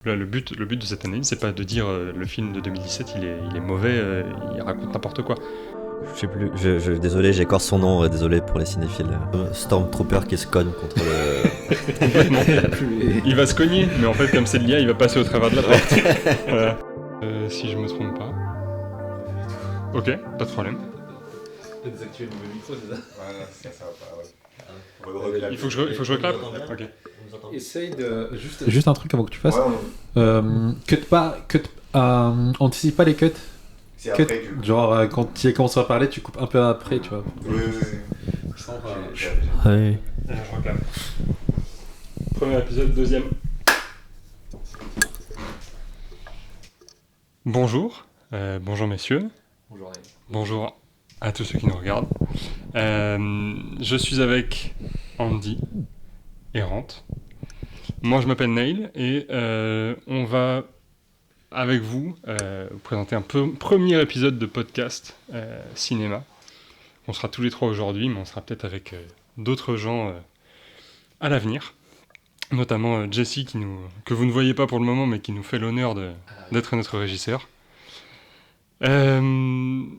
Là, le but de cette analyse, c'est pas de dire le film de 2017 il est mauvais, il raconte n'importe quoi. Je sais plus, désolé, j'écorce son nom, désolé pour les cinéphiles. Stormtrooper qui se cogne contre le. Complètement. Il va se cogner, mais en fait, comme c'est de l'IA, il va passer au travers de la porte. Voilà. Si je me trompe pas. Ok, pas de problème. Désactiver le mauvais micro, c'est ça? Voilà, ça va pas, ouais. Il faut que je reclape. Ok. Essaye de. Juste un truc avant que tu fasses. Anticipe pas les cuts. C'est après que. Genre, quand tu commences à parler, tu coupes un peu après, tu vois. Oui. Ouais. Je reclape. Premier épisode, deuxième. Bonjour. Bonjour messieurs. Bonjour. Bonjour à tous ceux qui nous regardent. Je suis avec Andy et Rante. Moi je m'appelle Neil et on va avec vous présenter un premier épisode de podcast cinéma. On sera tous les trois aujourd'hui, mais on sera peut-être avec d'autres gens à l'avenir. Notamment Jessie que vous ne voyez pas pour le moment, mais qui nous fait l'honneur d'être notre régisseur.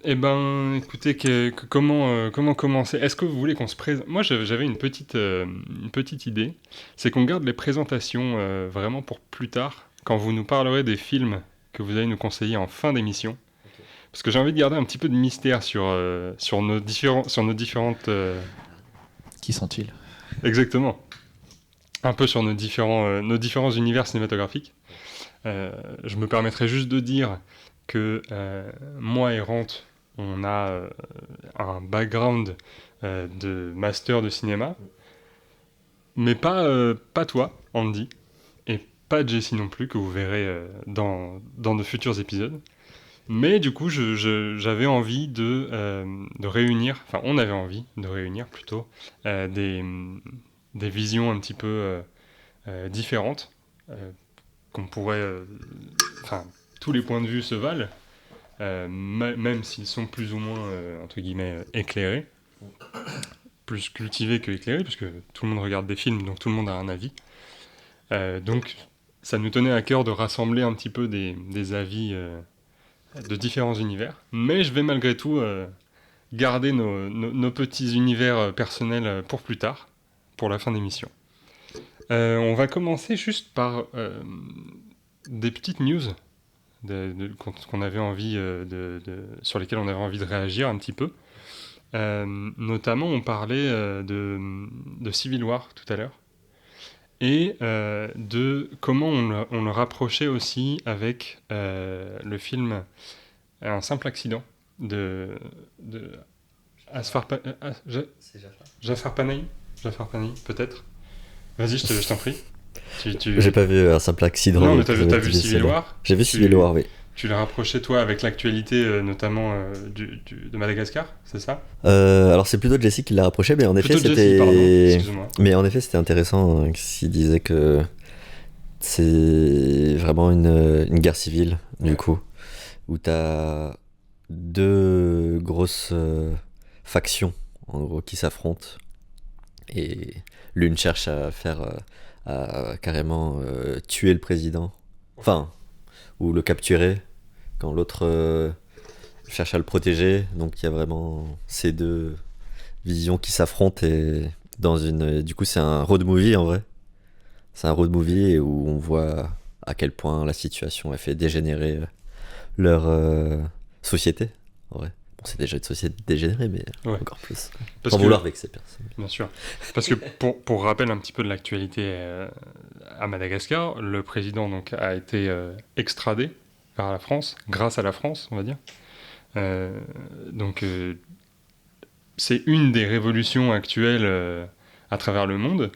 Écoutez, comment commencer? Est-ce que vous voulez qu'on se présente? Moi, j'avais une petite idée. C'est qu'on garde les présentations vraiment pour plus tard, quand vous nous parlerez des films que vous allez nous conseiller en fin d'émission. Okay. Parce que j'ai envie de garder un petit peu de mystère sur nos différentes... Qui sont-ils? Exactement. Un peu sur nos différents univers cinématographiques. Je me permettrai juste de dire que moi et Rante, on a un background de master de cinéma, mais pas toi, Andy, et pas Jessie non plus, que vous verrez dans de futurs épisodes. Mais du coup, j'avais envie de réunir, enfin on avait envie de réunir plutôt des visions un petit peu différentes, qu'on pourrait... tous les points de vue se valent, même s'ils sont plus ou moins, entre guillemets, éclairés, plus cultivés que éclairés, puisque tout le monde regarde des films, donc tout le monde a un avis. Donc ça nous tenait à cœur de rassembler un petit peu des avis de différents univers, mais je vais malgré tout garder nos petits univers personnels pour plus tard, pour la fin d'émission. On va commencer juste par des petites news qu'on avait envie sur lesquelles on avait envie de réagir un petit peu. Notamment, on parlait de Civil War tout à l'heure et de comment on le rapprochait aussi avec le film Un simple accident de Jafar Panahi, peut-être. Vas-y, je t'en prie. J'ai pas vu Un simple accident. Non, mais t'as vu Civil War? J'ai vu Civil War, oui. Tu l'as rapproché, toi, avec l'actualité, notamment de Madagascar, c'est ça? Alors, c'est plutôt Jessie qui l'a rapproché, mais en effet, Mais en effet, c'était intéressant s'il disait que c'est vraiment une guerre civile, du coup, où t'as deux grosses factions, en gros, qui s'affrontent. Et l'une cherche à carrément tuer le président, ou le capturer, quand l'autre cherche à le protéger. Donc il y a vraiment ces deux visions qui s'affrontent, et du coup c'est un road movie en vrai. C'est un road movie où on voit à quel point la situation a fait dégénérer leur société, en vrai. Bon, c'est déjà une société dégénérée, mais encore plus. Sans vouloir vexer personne. Bien sûr. Parce que pour rappel un petit peu de l'actualité à Madagascar, le président donc, a été extradé vers la France, grâce à la France, on va dire. C'est une des révolutions actuelles à travers le monde.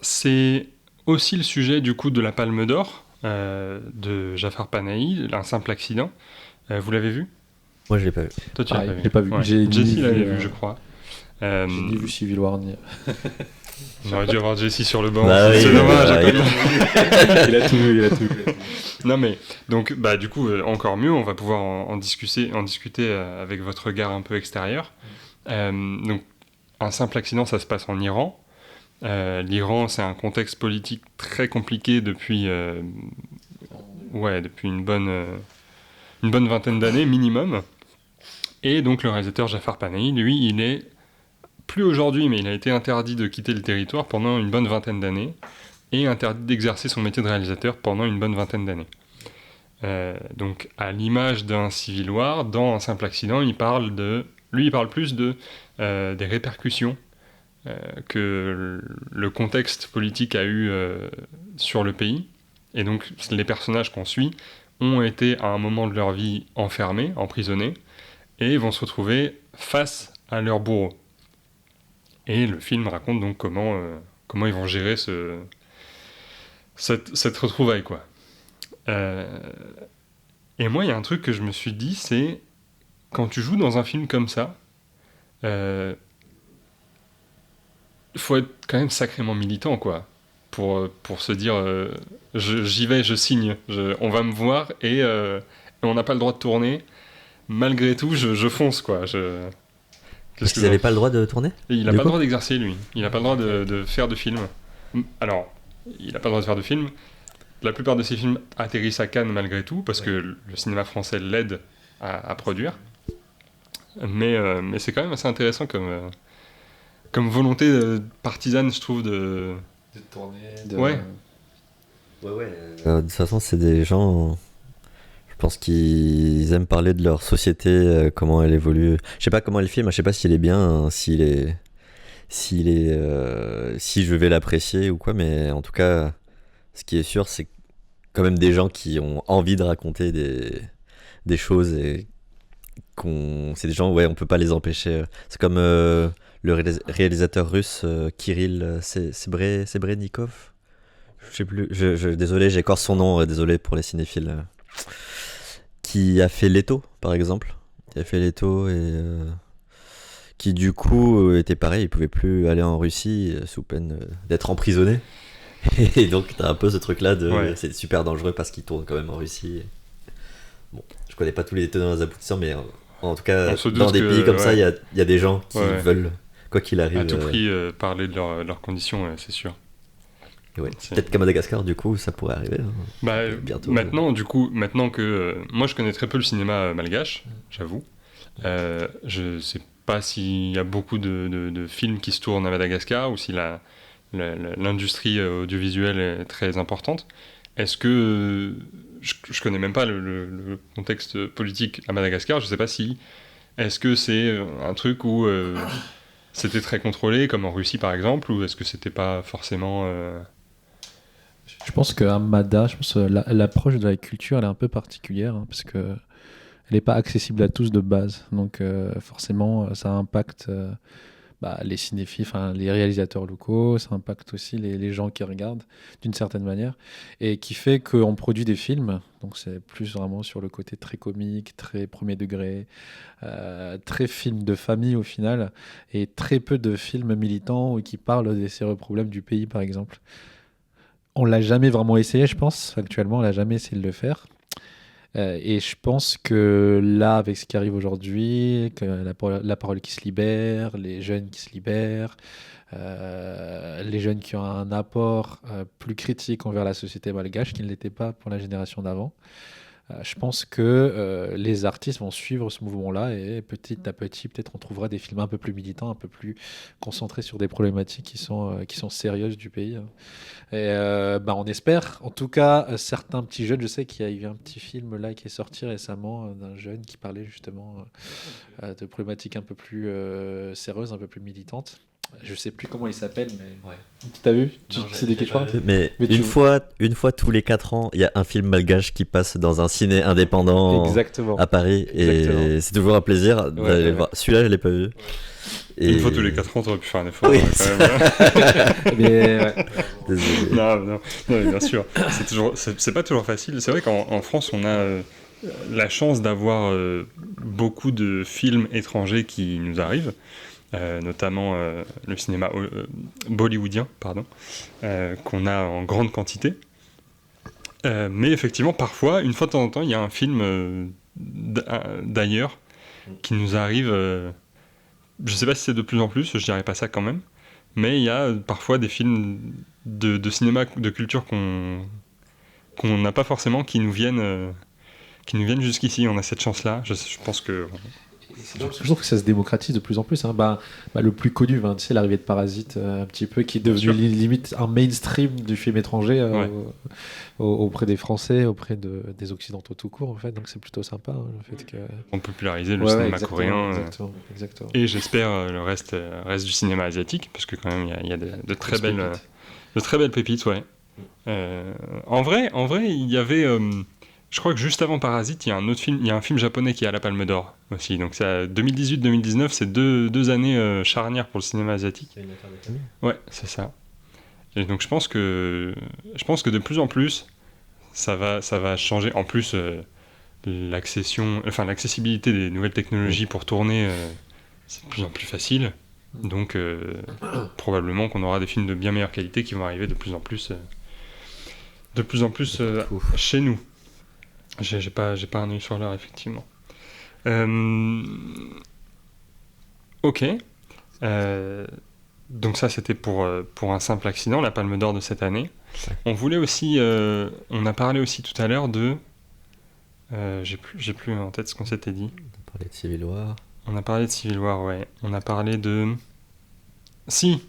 C'est aussi le sujet du coup de la Palme d'Or de Jafar Panahi, Un simple accident. Vous l'avez vu? Moi je l'ai pas vu. Toi tu l'as pas vu? Je l'ai pas vu. Ouais. Jessie l'avait vu, je crois. J'ai ni vu Civil War ni... J'aurais dû avoir Jessie sur le banc. Bah c'est dommage. Il a tout vu. Non mais donc du coup encore mieux, on va pouvoir en discuter avec votre regard un peu extérieur. Donc un simple accident, ça se passe en Iran. L'Iran, c'est un contexte politique très compliqué depuis une bonne vingtaine d'années minimum. Et donc le réalisateur Jafar Panahi, lui, il est plus aujourd'hui, mais il a été interdit de quitter le territoire pendant une bonne vingtaine d'années et interdit d'exercer son métier de réalisateur pendant une bonne vingtaine d'années. Donc à l'image d'un Civil War, dans Un simple accident, il parle plus des répercussions que le contexte politique a eu sur le pays. Et donc les personnages qu'on suit ont été à un moment de leur vie enfermés, emprisonnés, et vont se retrouver face à leur bourreau. Et le film raconte donc comment ils vont gérer cette retrouvaille, quoi. Et moi, il y a un truc que je me suis dit, c'est quand tu joues dans un film comme ça, il faut être quand même sacrément militant, quoi, pour se dire j'y vais, je signe, on va me voir et on n'a pas le droit de tourner. Malgré tout, je fonce, quoi. Parce qu'ils n'avaient pas le droit de tourner ? Il n'a pas le droit d'exercer, lui. Il n'a pas le droit de faire de film. Alors, il n'a pas le droit de faire de film. La plupart de ses films atterrissent à Cannes malgré tout, parce que le cinéma français l'aide à produire. Mais c'est quand même assez intéressant comme volonté partisane, je trouve, de tourner. Ouais. De toute façon, c'est des gens... Je pense qu'ils aiment parler de leur société, comment elle évolue. Je sais pas comment est le film, je sais pas s'il est bien, hein, si je vais l'apprécier ou quoi, mais en tout cas, ce qui est sûr, c'est quand même des gens qui ont envie de raconter des choses et c'est des gens, on peut pas les empêcher. C'est comme le réalisateur russe Kirill Sebrennikov. Je sais plus, désolé, j'écorce son nom, désolé pour les cinéphiles. Qui a fait Leto, par exemple. Qui a fait Leto et qui du coup était pareil, il pouvait plus aller en Russie sous peine d'être emprisonné. Et donc t'as un peu ce truc là de c'est super dangereux parce qu'il tourne quand même en Russie. Bon, je connais pas tous les tenants et aboutissants, mais en tout cas dans des pays comme ça, il y a des gens qui veulent, quoi qu'il arrive, à tout prix parler de leurs conditions, c'est sûr. Peut-être qu'à Madagascar, du coup, ça pourrait arriver. Bientôt. Maintenant que moi je connais très peu le cinéma malgache, j'avoue. Je sais pas s'il y a beaucoup de films qui se tournent à Madagascar ou si l'industrie audiovisuelle est très importante. Est-ce que je connais même pas le contexte politique à Madagascar. Je sais pas si est-ce que c'est un truc où c'était très contrôlé comme en Russie par exemple, ou est-ce que c'était pas forcément Je pense qu'à Mada, l'approche de la culture elle est un peu particulière, hein, parce que elle n'est pas accessible à tous de base. Donc forcément, ça impacte les cinéphiles, les réalisateurs locaux, ça impacte aussi les gens qui regardent d'une certaine manière, et qui fait qu'on produit des films. Donc c'est plus vraiment sur le côté très comique, très premier degré, très film de famille au final, et très peu de films militants qui parlent des sérieux problèmes du pays, par exemple. On l'a jamais vraiment essayé, je pense. Actuellement, on l'a jamais essayé de le faire. Et je pense que là, avec ce qui arrive aujourd'hui, que la parole qui se libère, les jeunes qui se libèrent, les jeunes qui ont un apport plus critique envers la société malgache qui ne l'était pas pour la génération d'avant, je pense que les artistes vont suivre ce mouvement-là et petit à petit, peut-être on trouvera des films un peu plus militants, un peu plus concentrés sur des problématiques qui sont sérieuses du pays. Et on espère. En tout cas, certains petits jeunes, je sais qu'il y a eu un petit film là qui est sorti récemment d'un jeune qui parlait justement de problématiques un peu plus sérieuses, un peu plus militantes. Je sais plus comment il s'appelle, mais t'as vu? Tu sais de quel je parle? Mais une fois tous les 4 ans, il y a un film malgache qui passe dans un ciné indépendant à Paris. Et c'est toujours un plaisir d'aller le voir. Celui-là, je l'ai pas vu. Une fois tous les 4 ans, t'aurais pu faire un effort. Oui, quand même. Mais désolé. Non, mais bien sûr. C'est pas toujours facile. C'est vrai qu'en France, on a la chance d'avoir beaucoup de films étrangers qui nous arrivent. Notamment le cinéma bollywoodien, qu'on a en grande quantité. Mais effectivement, parfois, une fois de temps en temps, il y a un film d'ailleurs qui nous arrive. Je sais pas si c'est de plus en plus, je dirais pas ça quand même, mais il y a parfois des films de cinéma, de culture qu'on n'a pas forcément, qui nous viennent jusqu'ici. On a cette chance-là. Je pense que... Je trouve que ça se démocratise de plus en plus. Hein. Le plus connu, tu sais, l'arrivée de Parasite, un petit peu, qui est devenu limite un mainstream du film étranger auprès des Français, auprès des Occidentaux tout court, en fait. Donc c'est plutôt sympa, hein, le fait que... On popularisait le cinéma coréen. Exactement. Et j'espère le reste du cinéma asiatique, parce que quand même, il y a de très belles pépites, ouais. En vrai, il y avait... je crois que juste avant Parasite, il y a un autre film, il y a un film japonais qui a la Palme d'Or aussi. Donc c'est 2018-2019, c'est deux années charnières pour le cinéma asiatique. Ouais, c'est ça. Et donc je pense que de plus en plus, ça va changer. En plus, l'accessibilité des nouvelles technologies pour tourner, c'est de plus en plus facile. Donc probablement qu'on aura des films de bien meilleure qualité qui vont arriver de plus en plus chez nous. J'ai pas un œil sur l'heure, effectivement. Ok. Donc ça, c'était pour un simple accident, la Palme d'Or de cette année. On voulait aussi... on a parlé aussi tout à l'heure de... j'ai plus en tête ce qu'on s'était dit. On a parlé de Civil War. On a parlé de Civil War, ouais. On a parlé de... Si.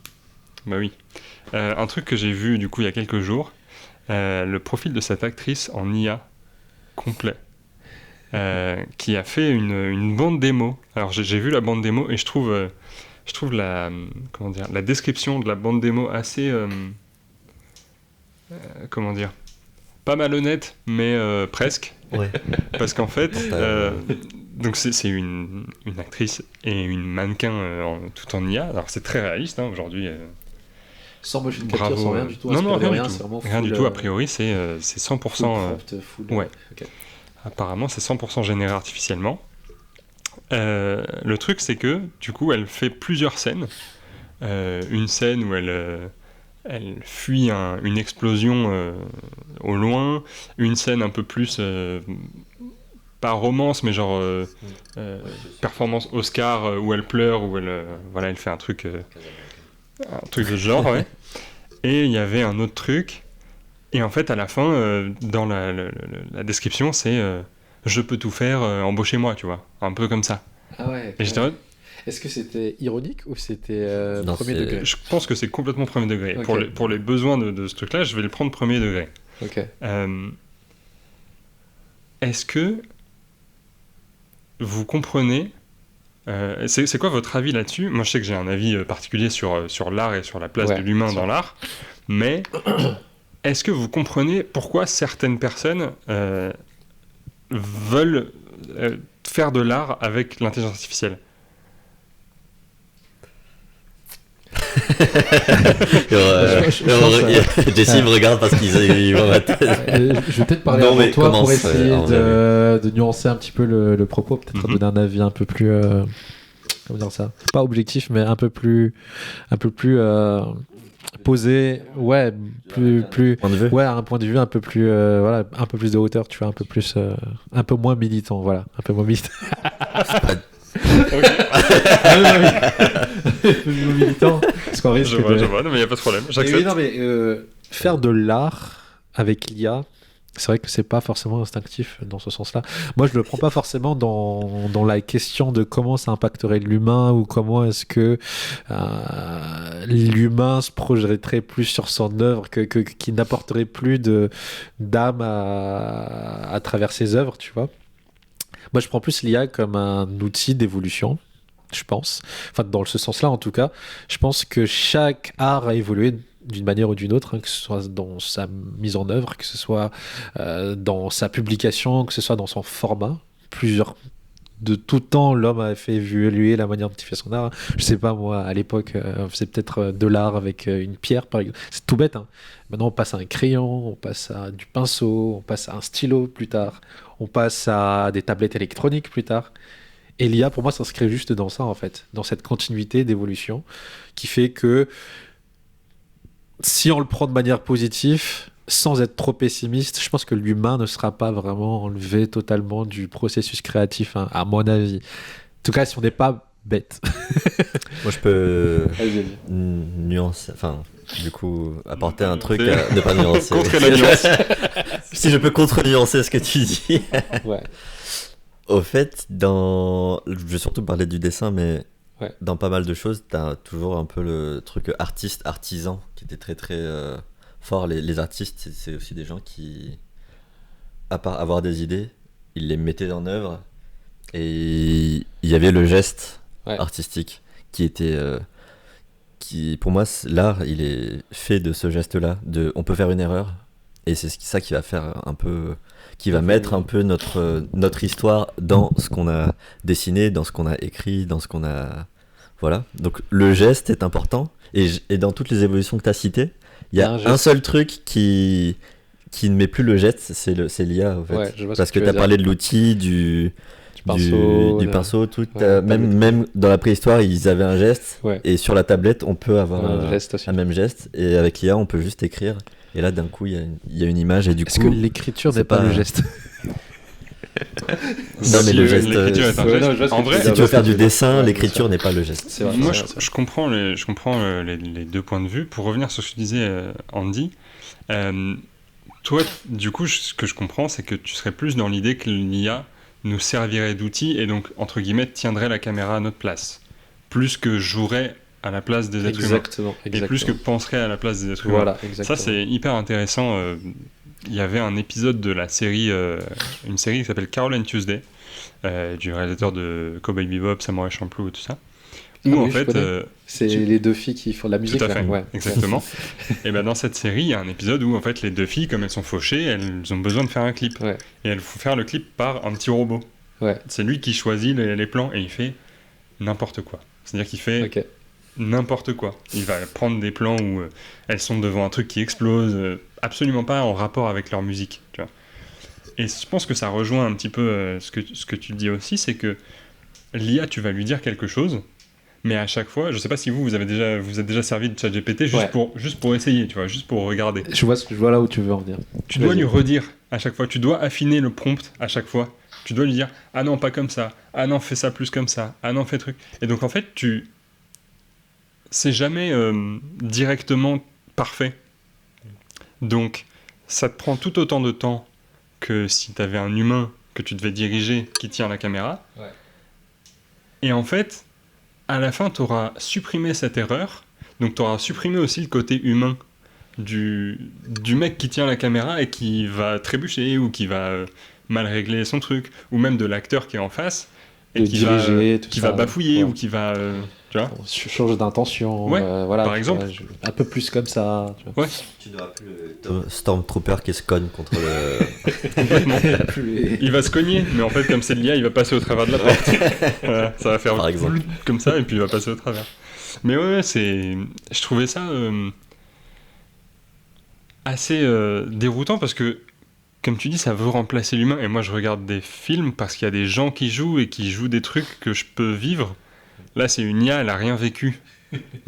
Bah oui. Un truc que j'ai vu, du coup, il y a quelques jours. Le profil de cette actrice en IA complet, qui a fait une bande démo. Alors j'ai vu la bande démo et je trouve la description de la bande démo assez pas malhonnête, mais presque. Ouais. Parce qu'en fait, donc c'est une actrice et une mannequin tout en IA. Alors c'est très réaliste, hein, aujourd'hui. Sans motion capture, sans rien du tout. Non, rien du tout. C'est vraiment rien du tout. A priori, c'est 100%. Full ouais. Okay. Apparemment, c'est 100% généré artificiellement. Le truc, c'est que du coup, elle fait plusieurs scènes. Une scène où elle fuit une explosion au loin. Une scène un peu plus pas romance, mais genre performance Oscar où elle pleure, où elle fait un truc de ce genre, ouais. Et il y avait un autre truc, et en fait à la fin dans la description c'est je peux tout faire, embauchez-moi, tu vois, un peu comme ça. Ah ouais. Et j'étais est-ce que c'était ironique ou c'était premier degré? Je pense que c'est complètement premier degré. Okay. Pour les besoins de ce truc-là, je vais le prendre premier degré. Ok. Est-ce que vous comprenez c'est quoi votre avis là-dessus? Moi, je sais que j'ai un avis particulier sur l'art et sur la place de l'humain dans l'art, mais est-ce que vous comprenez pourquoi certaines personnes veulent faire de l'art avec l'intelligence artificielle? Jessie me regarde parce qu'il voit ma tête. Je vais peut-être parler avant toi pour essayer de nuancer un petit peu le propos, peut-être donner un avis un peu plus comment dire ça, pas objectif mais un peu plus posé, ouais, un point de vue un peu plus voilà, un peu plus de hauteur, tu vois, un peu plus un peu moins militant, voilà, un peu moins militant. militant, parce qu'on risque je vois, non mais il n'y a pas de problème, j'accepte. Oui, non, mais faire de l'art avec l'IA, c'est vrai que c'est pas forcément instinctif dans ce sens-là. Moi, je le prends pas forcément dans la question de comment ça impacterait l'humain ou comment est-ce que l'humain se projetterait plus sur son œuvre, qui n'apporterait plus d'âme à travers ses œuvres, tu vois. Moi, je prends plus l'IA comme un outil d'évolution, je pense. Enfin, dans ce sens-là, en tout cas. Je pense que chaque art a évolué d'une manière ou d'une autre, hein, que ce soit dans sa mise en œuvre, que ce soit dans sa publication, que ce soit dans son format. De tout temps, l'homme a fait évoluer la manière dont il fait son art. Je sais pas, moi, à l'époque, on faisait peut-être de l'art avec une pierre, par exemple. C'est tout bête, hein. Maintenant, on passe à un crayon, on passe à du pinceau, on passe à un stylo plus tard, on passe à des tablettes électroniques plus tard. Et l'IA, pour moi, s'inscrit juste dans ça, en fait, dans cette continuité d'évolution qui fait que si on le prend de manière positive, sans être trop pessimiste, je pense que l'humain ne sera pas vraiment enlevé totalement du processus créatif, hein, à mon avis. En tout cas, si on n'est pas bête. Moi, je peux Vas-y. nuancer, enfin, du coup, apporter un truc à ne pas nuancer. Contre la nuance. Si je peux contre-nuancer ce que tu dis. Ouais. Au fait, je vais surtout parler du dessin, mais Ouais. dans pas mal de choses, t'as toujours un peu le truc artiste, artisan, qui était très très fort. Les artistes, c'est aussi des gens qui, à part avoir des idées, ils les mettaient en œuvre. Et il y avait le geste Ouais. artistique qui était... qui, pour moi, l'art, il est fait de ce geste-là. On peut faire une erreur, et c'est ça qui va faire un peu... qui va mettre un peu notre histoire dans ce qu'on a dessiné, dans ce qu'on a écrit, dans ce qu'on a... Voilà. Donc le geste est important. Et dans toutes les évolutions que tu as citées, il y a un seul truc qui ne met plus le geste, c'est l'IA, en fait. Ouais, je vois ce Parce que tu tu as veux parlé de l'outil, du pinceau, tout. Ouais, Même dans la préhistoire, ils avaient un geste. Ouais. Et sur la tablette, on peut avoir Un geste aussi. un même geste. Et avec l'IA, on peut juste écrire. Et là, d'un coup, il y a une image. Et du Est-ce coup, que l'écriture c'est n'est pas pas- le geste? Non, mais le geste, l'écriture est un ouais, geste. non, je vois ce que En tu vrai, veux si tu veux faire du dessin, Ouais, l'écriture n'est pas le geste. C'est vrai. moi, c'est vrai, c'est vrai. je comprends, les deux points de vue. Pour revenir sur ce que tu disais, Andy, toi, du coup, ce que je comprends, c'est que tu serais plus dans l'idée que l'IA nous servirait d'outil et donc, entre guillemets, tiendrait la caméra à notre place. Plus que jouerait à la place des êtres humains. Exactement. Et plus que penserait à la place des êtres humains. Voilà, exactement. Ça, c'est hyper intéressant. Il y avait un épisode de la série, une série qui s'appelle Carol and Tuesday, du réalisateur de Cowboy Bebop, Samurai Champloo et tout ça. Où Ah en oui, je fait, connais. C'est les deux filles qui font de la musique. tout à là. fait, Ouais. exactement. Et ben dans cette série, il y a un épisode où en fait les deux filles, comme elles sont fauchées, elles ont besoin de faire un clip. Ouais. Et elles font faire le clip par un petit robot. Ouais. C'est lui qui choisit les plans et il fait n'importe quoi. C'est-à-dire qu'il fait Ok. n'importe quoi. Il va prendre des plans où elles sont devant un truc qui explose, absolument pas en rapport avec leur musique, tu vois. Et je pense que ça rejoint un petit peu ce que tu dis aussi, c'est que l'IA, tu vas lui dire quelque chose, mais à chaque fois, je sais pas si vous êtes déjà servi de ChatGPT juste Ouais. juste pour essayer, tu vois, juste pour regarder. Je vois là où tu veux en venir. Tu dois Vas-y. lui redire à chaque fois, tu dois affiner le prompt à chaque fois. Tu dois lui dire ah non, pas comme ça, ah non, fais ça plus comme ça, ah non, fais truc. Et donc en fait, c'est jamais directement parfait. Donc ça te prend tout autant de temps que si tu avais un humain que tu devais diriger qui tient la caméra. Ouais. Et en fait, à la fin, tu auras supprimé cette erreur. Donc tu auras supprimé aussi le côté humain du mec qui tient la caméra et qui va trébucher ou qui va mal régler son truc, ou même de l'acteur qui est en face et De qui diriger, tout qui ça. va bafouiller Ouais. ou qui va tu vois. Change d'intention. Ouais, voilà, par tu exemple. vois, un peu plus comme ça. Tu vois. Ouais. Tu n'auras plus le Stormtrooper qui se cogne contre le... Plus- Il va se cogner, mais en fait, comme c'est de l'IA, il va passer au travers de la porte. Voilà, ça va faire Par exemple. comme ça, et puis il va passer au travers. Mais ouais, je trouvais ça assez déroutant parce que, comme tu dis, ça veut remplacer l'humain. Et moi, je regarde des films parce qu'il y a des gens qui jouent et qui jouent des trucs que je peux vivre. Là, c'est une IA, elle a rien vécu.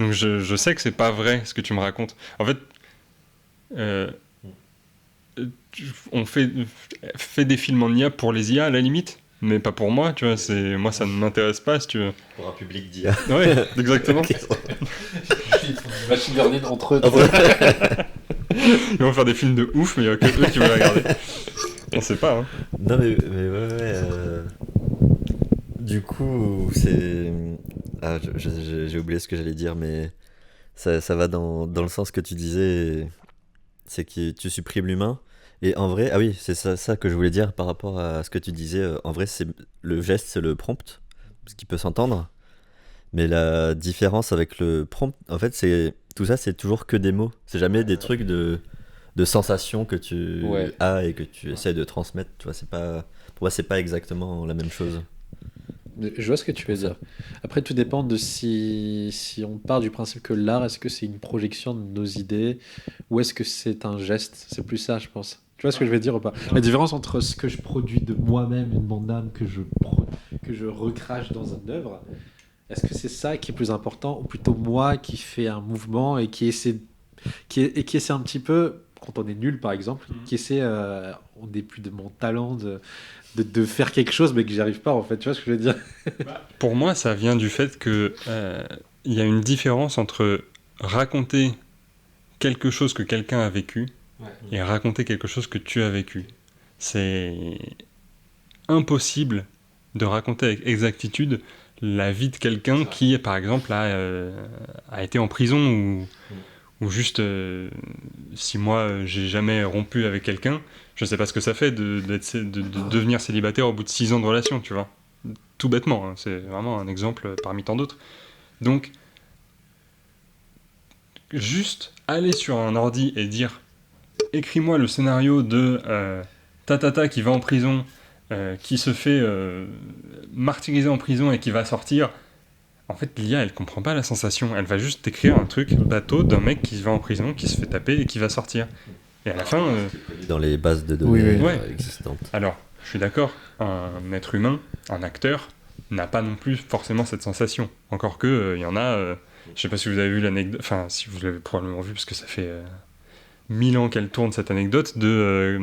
Donc je sais que c'est pas vrai ce que tu me racontes. En fait, on fait des films en IA pour les IA à la limite, mais pas pour moi, tu vois. Moi, ça ne m'intéresse pas, si tu veux. Pour un public d'IA. Ouais, exactement. Machine learning entre eux. Ils vont faire des films de ouf, mais il n'y a que eux qui vont les regarder. On sait pas, hein. Non mais ouais. Du coup, c'est... Ah, j'ai oublié ce que j'allais dire, mais ça va dans le sens que tu disais, c'est que tu supprimes l'humain. Et en vrai, ah oui, c'est ça que je voulais dire par rapport à ce que tu disais. En vrai, le geste, c'est le prompt, ce qui peut s'entendre. Mais la différence avec le prompt, en fait, tout ça, c'est toujours que des mots. C'est jamais des trucs de sensations que tu as et que tu essaies de transmettre. Tu vois, pour moi, c'est pas exactement la même chose. Je vois ce que tu veux dire. Après, tout dépend de si on part du principe que l'art, est-ce que c'est une projection de nos idées ou est-ce que c'est un geste? C'est plus ça, je pense. Tu vois ce que je veux dire ou pas? La différence entre ce que je produis de moi-même et de mon âme que je recrache dans une œuvre, est-ce que c'est ça qui est plus important ou plutôt moi qui fais un mouvement et qui essaie un petit peu quand on est nul, par exemple, qui essaie, on déplut de mon talent de faire quelque chose, mais que j'y arrive pas, en fait. Tu vois ce que je veux dire? Pour moi, ça vient du fait que il y a une différence entre raconter quelque chose que quelqu'un a vécu et raconter quelque chose que tu as vécu. C'est impossible de raconter avec exactitude la vie de quelqu'un qui, par exemple, a été en prison ou juste si moi j'ai jamais rompu avec quelqu'un, je sais pas ce que ça fait de devenir célibataire au bout de 6 ans de relation, tu vois. Tout bêtement, hein, c'est vraiment un exemple parmi tant d'autres. Donc, juste aller sur un ordi et dire écris-moi le scénario de Tatata qui va en prison, qui se fait martyriser en prison et qui va sortir. En fait, l'IA, elle comprend pas la sensation. Elle va juste écrire un truc bateau d'un mec qui va en prison, qui se fait taper et qui va sortir. Et à la fin... Dans les bases de données Ouais. existantes. Alors, je suis d'accord, un être humain, un acteur, n'a pas non plus forcément cette sensation. Encore que, il y en a... je sais pas si vous avez vu l'anecdote... Enfin, si vous l'avez probablement vu, parce que ça fait 1000 ans qu'elle tourne, cette anecdote de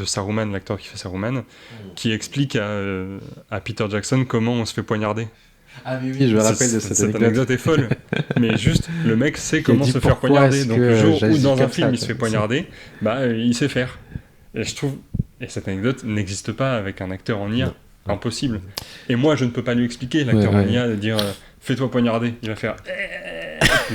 Saruman, l'acteur qui fait Saruman, qui explique à Peter Jackson comment on se fait poignarder. Ah oui, je me rappelle de cette anecdote est folle. Mais juste, le mec sait comment se faire poignarder. Donc le jour où dans un film il se fait poignarder, il sait faire. Et je trouve... Et cette anecdote n'existe pas avec un acteur en IA. Non. Impossible. Et moi, je ne peux pas lui expliquer, l'acteur en IA, de dire fais-toi poignarder. Il va faire...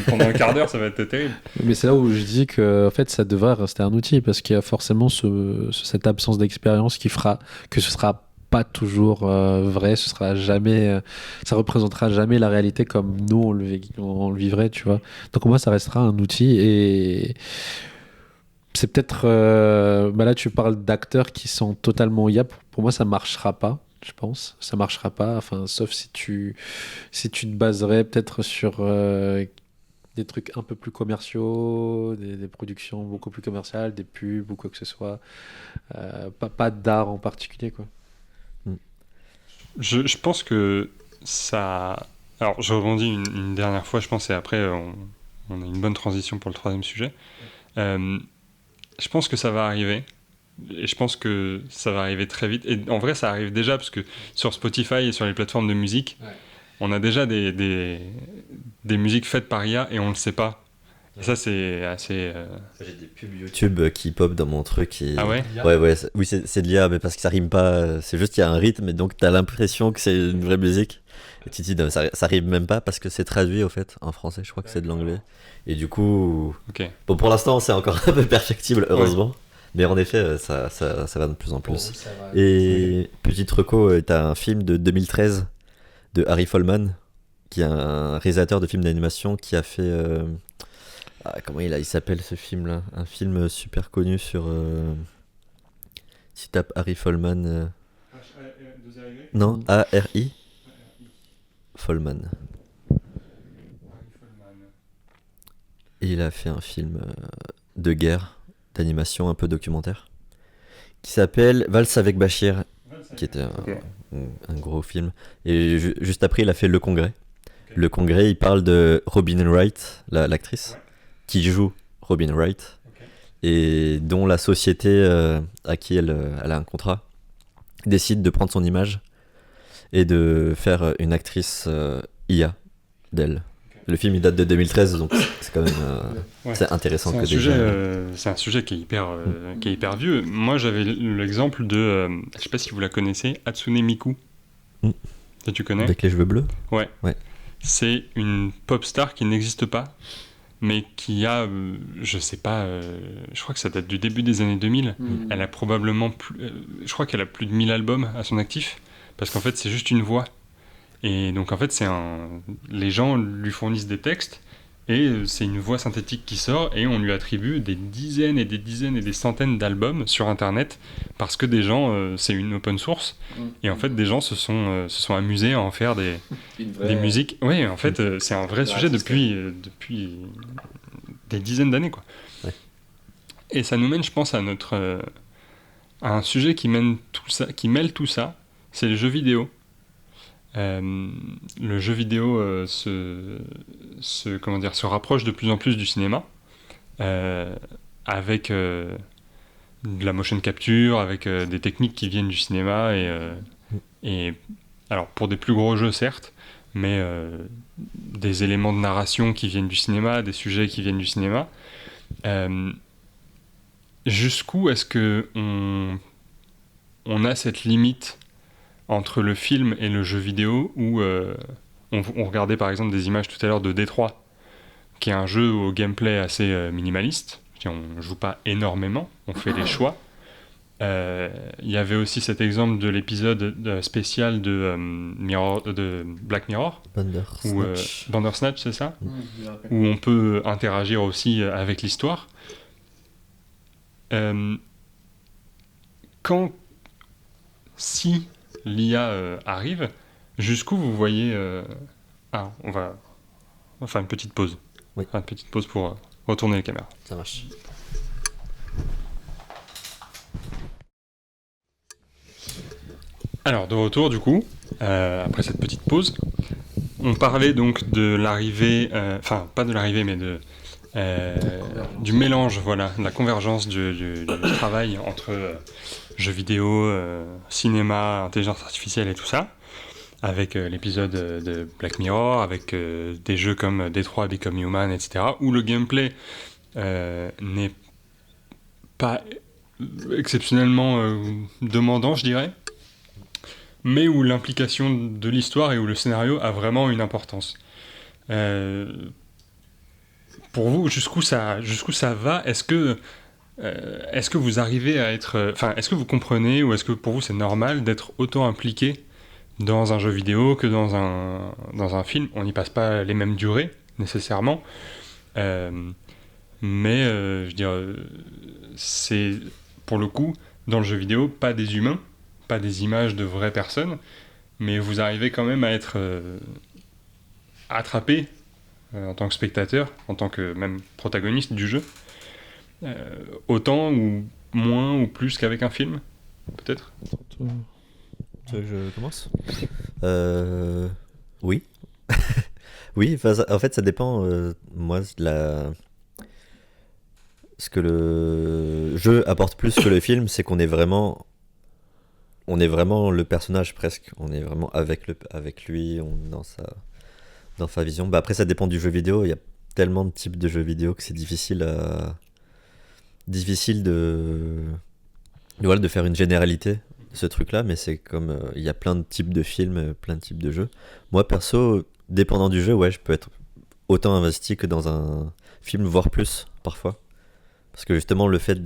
Pendant un quart d'heure, ça va être terrible. Mais c'est là où je dis que en fait, ça devrait rester un outil, parce qu'il y a forcément cette absence d'expérience qui fera que ce sera pas toujours vrai, ce sera jamais, ça représentera jamais la réalité comme nous on le vivrait, tu vois. Donc pour moi, ça restera un outil, et c'est peut-être là tu parles d'acteurs qui sont totalement IA. Pour moi, ça marchera pas. Je pense, ça marchera pas. Enfin, sauf si tu te baserais peut-être sur des trucs un peu plus commerciaux, des productions beaucoup plus commerciales, des pubs ou quoi que ce soit. Pas d'art en particulier, quoi. Je pense que ça... Alors, je rebondis une dernière fois, je pense, et après, on a une bonne transition pour le troisième sujet. Je pense que ça va arriver. Et je pense que ça va arriver très vite. Et en vrai, ça arrive déjà, parce que sur Spotify et sur les plateformes de musique, on a déjà des musiques faites par IA et on le sait pas. Et ça, c'est assez... J'ai des pubs YouTube qui pop dans mon truc. Et... Ah ouais? Ouais, oui, c'est de l'IA, mais parce que ça rime pas. C'est juste qu'il y a un rythme, et donc t'as l'impression que c'est une vraie musique. Et tu te dis, non, ça rime même pas, parce que c'est traduit, au fait, en français. Je crois que c'est de l'anglais. Et du coup... Okay. Bon, pour l'instant, c'est encore un peu perfectible, heureusement. Ouais. Mais en effet, ça va de plus en plus. Bon, et petite reco, t'as un film de 2013 de Harry Folman, qui est un réalisateur de films d'animation qui a fait... comment il s'appelle ce film-là? Un film super connu sur... Si tu tapes Harry Folman... Non, A-R-I Folman. Et il a fait un film de guerre, d'animation un peu documentaire, qui s'appelle Valse avec Bachir, qui était un gros film. Et juste après, il a fait Le Congrès. Okay. Le Congrès, il parle de Robin Wright, l'actrice, qui joue Robin Wright, et dont la société à qui elle a un contrat décide de prendre son image et de faire une actrice IA d'elle. Le film il date de 2013, donc c'est quand même c'est intéressant. C'est un sujet qui est hyper vieux. Moi j'avais l'exemple de, je sais pas si vous la connaissez, Hatsune Miku. Tu connais? Avec les cheveux bleus? Ouais. C'est une pop star qui n'existe pas, mais qui a, je sais pas, je crois que ça date du début des années 2000. Elle a probablement je crois qu'elle a plus de 1000 albums à son actif, parce qu'en fait c'est juste une voix. Et donc en fait les gens lui fournissent des textes et c'est une voix synthétique qui sort et on lui attribue des dizaines et des dizaines et des centaines d'albums sur internet parce que des gens, c'est une open source et en fait des gens se sont amusés à en faire des musiques. Oui, en fait c'est un vrai sujet depuis des dizaines d'années, quoi. Ouais. Et ça nous mène, je pense, à un sujet qui mêle tout ça, c'est les jeux vidéo. Le jeu vidéo se rapproche de plus en plus du cinéma. avec de la motion capture, avec des techniques qui viennent du cinéma et alors pour des plus gros jeux certes, mais des éléments de narration qui viennent du cinéma, des sujets qui viennent du cinéma. Jusqu'où est-ce que on a cette limite entre le film et le jeu vidéo où on regardait par exemple des images tout à l'heure de Détroit, qui est un jeu au gameplay assez minimaliste. On ne joue pas énormément, on fait des choix. Il y avait aussi cet exemple de l'épisode spécial de Black Mirror, Bandersnatch, c'est ça, où on peut interagir aussi avec l'histoire. Si l'IA arrive, jusqu'où vous voyez... on va faire une petite pause. Oui. Une petite pause pour retourner les caméras. Ça marche. Alors, de retour, du coup, après cette petite pause, on parlait donc de l'arrivée... Enfin, pas de l'arrivée, mais du mélange, voilà, de la convergence du travail entre jeux vidéo, cinéma, intelligence artificielle et tout ça, avec l'épisode de Black Mirror, avec des jeux comme Detroit Become Human, etc., où le gameplay n'est pas exceptionnellement demandant, je dirais, mais où l'implication de l'histoire et où le scénario a vraiment une importance. Pour vous, jusqu'où ça va ? Est-ce que vous arrivez à être... Enfin, est-ce que vous comprenez, ou est-ce que pour vous c'est normal d'être autant impliqué dans un jeu vidéo que dans un film ? On n'y passe pas les mêmes durées, nécessairement. Mais, je veux dire, c'est, pour le coup, dans le jeu vidéo, pas des humains, pas des images de vraies personnes, mais vous arrivez quand même à être attrapé en tant que spectateur, en tant que même protagoniste du jeu, autant ou moins ou plus qu'avec un film, peut-être ? Tu veux que je commence ? Oui. Oui, en fait, ça dépend, moi, ce que le jeu apporte plus que le film, c'est qu'on est vraiment le personnage presque. On est vraiment avec lui, dans sa vision. Bah après, ça dépend du jeu vidéo. Il y a tellement de types de jeux vidéo que c'est difficile de faire une généralité de ce truc-là. Mais c'est comme il y a plein de types de films, plein de types de jeux. Moi, perso, dépendant du jeu, ouais, je peux être autant investi que dans un film, voire plus parfois. Parce que justement, le fait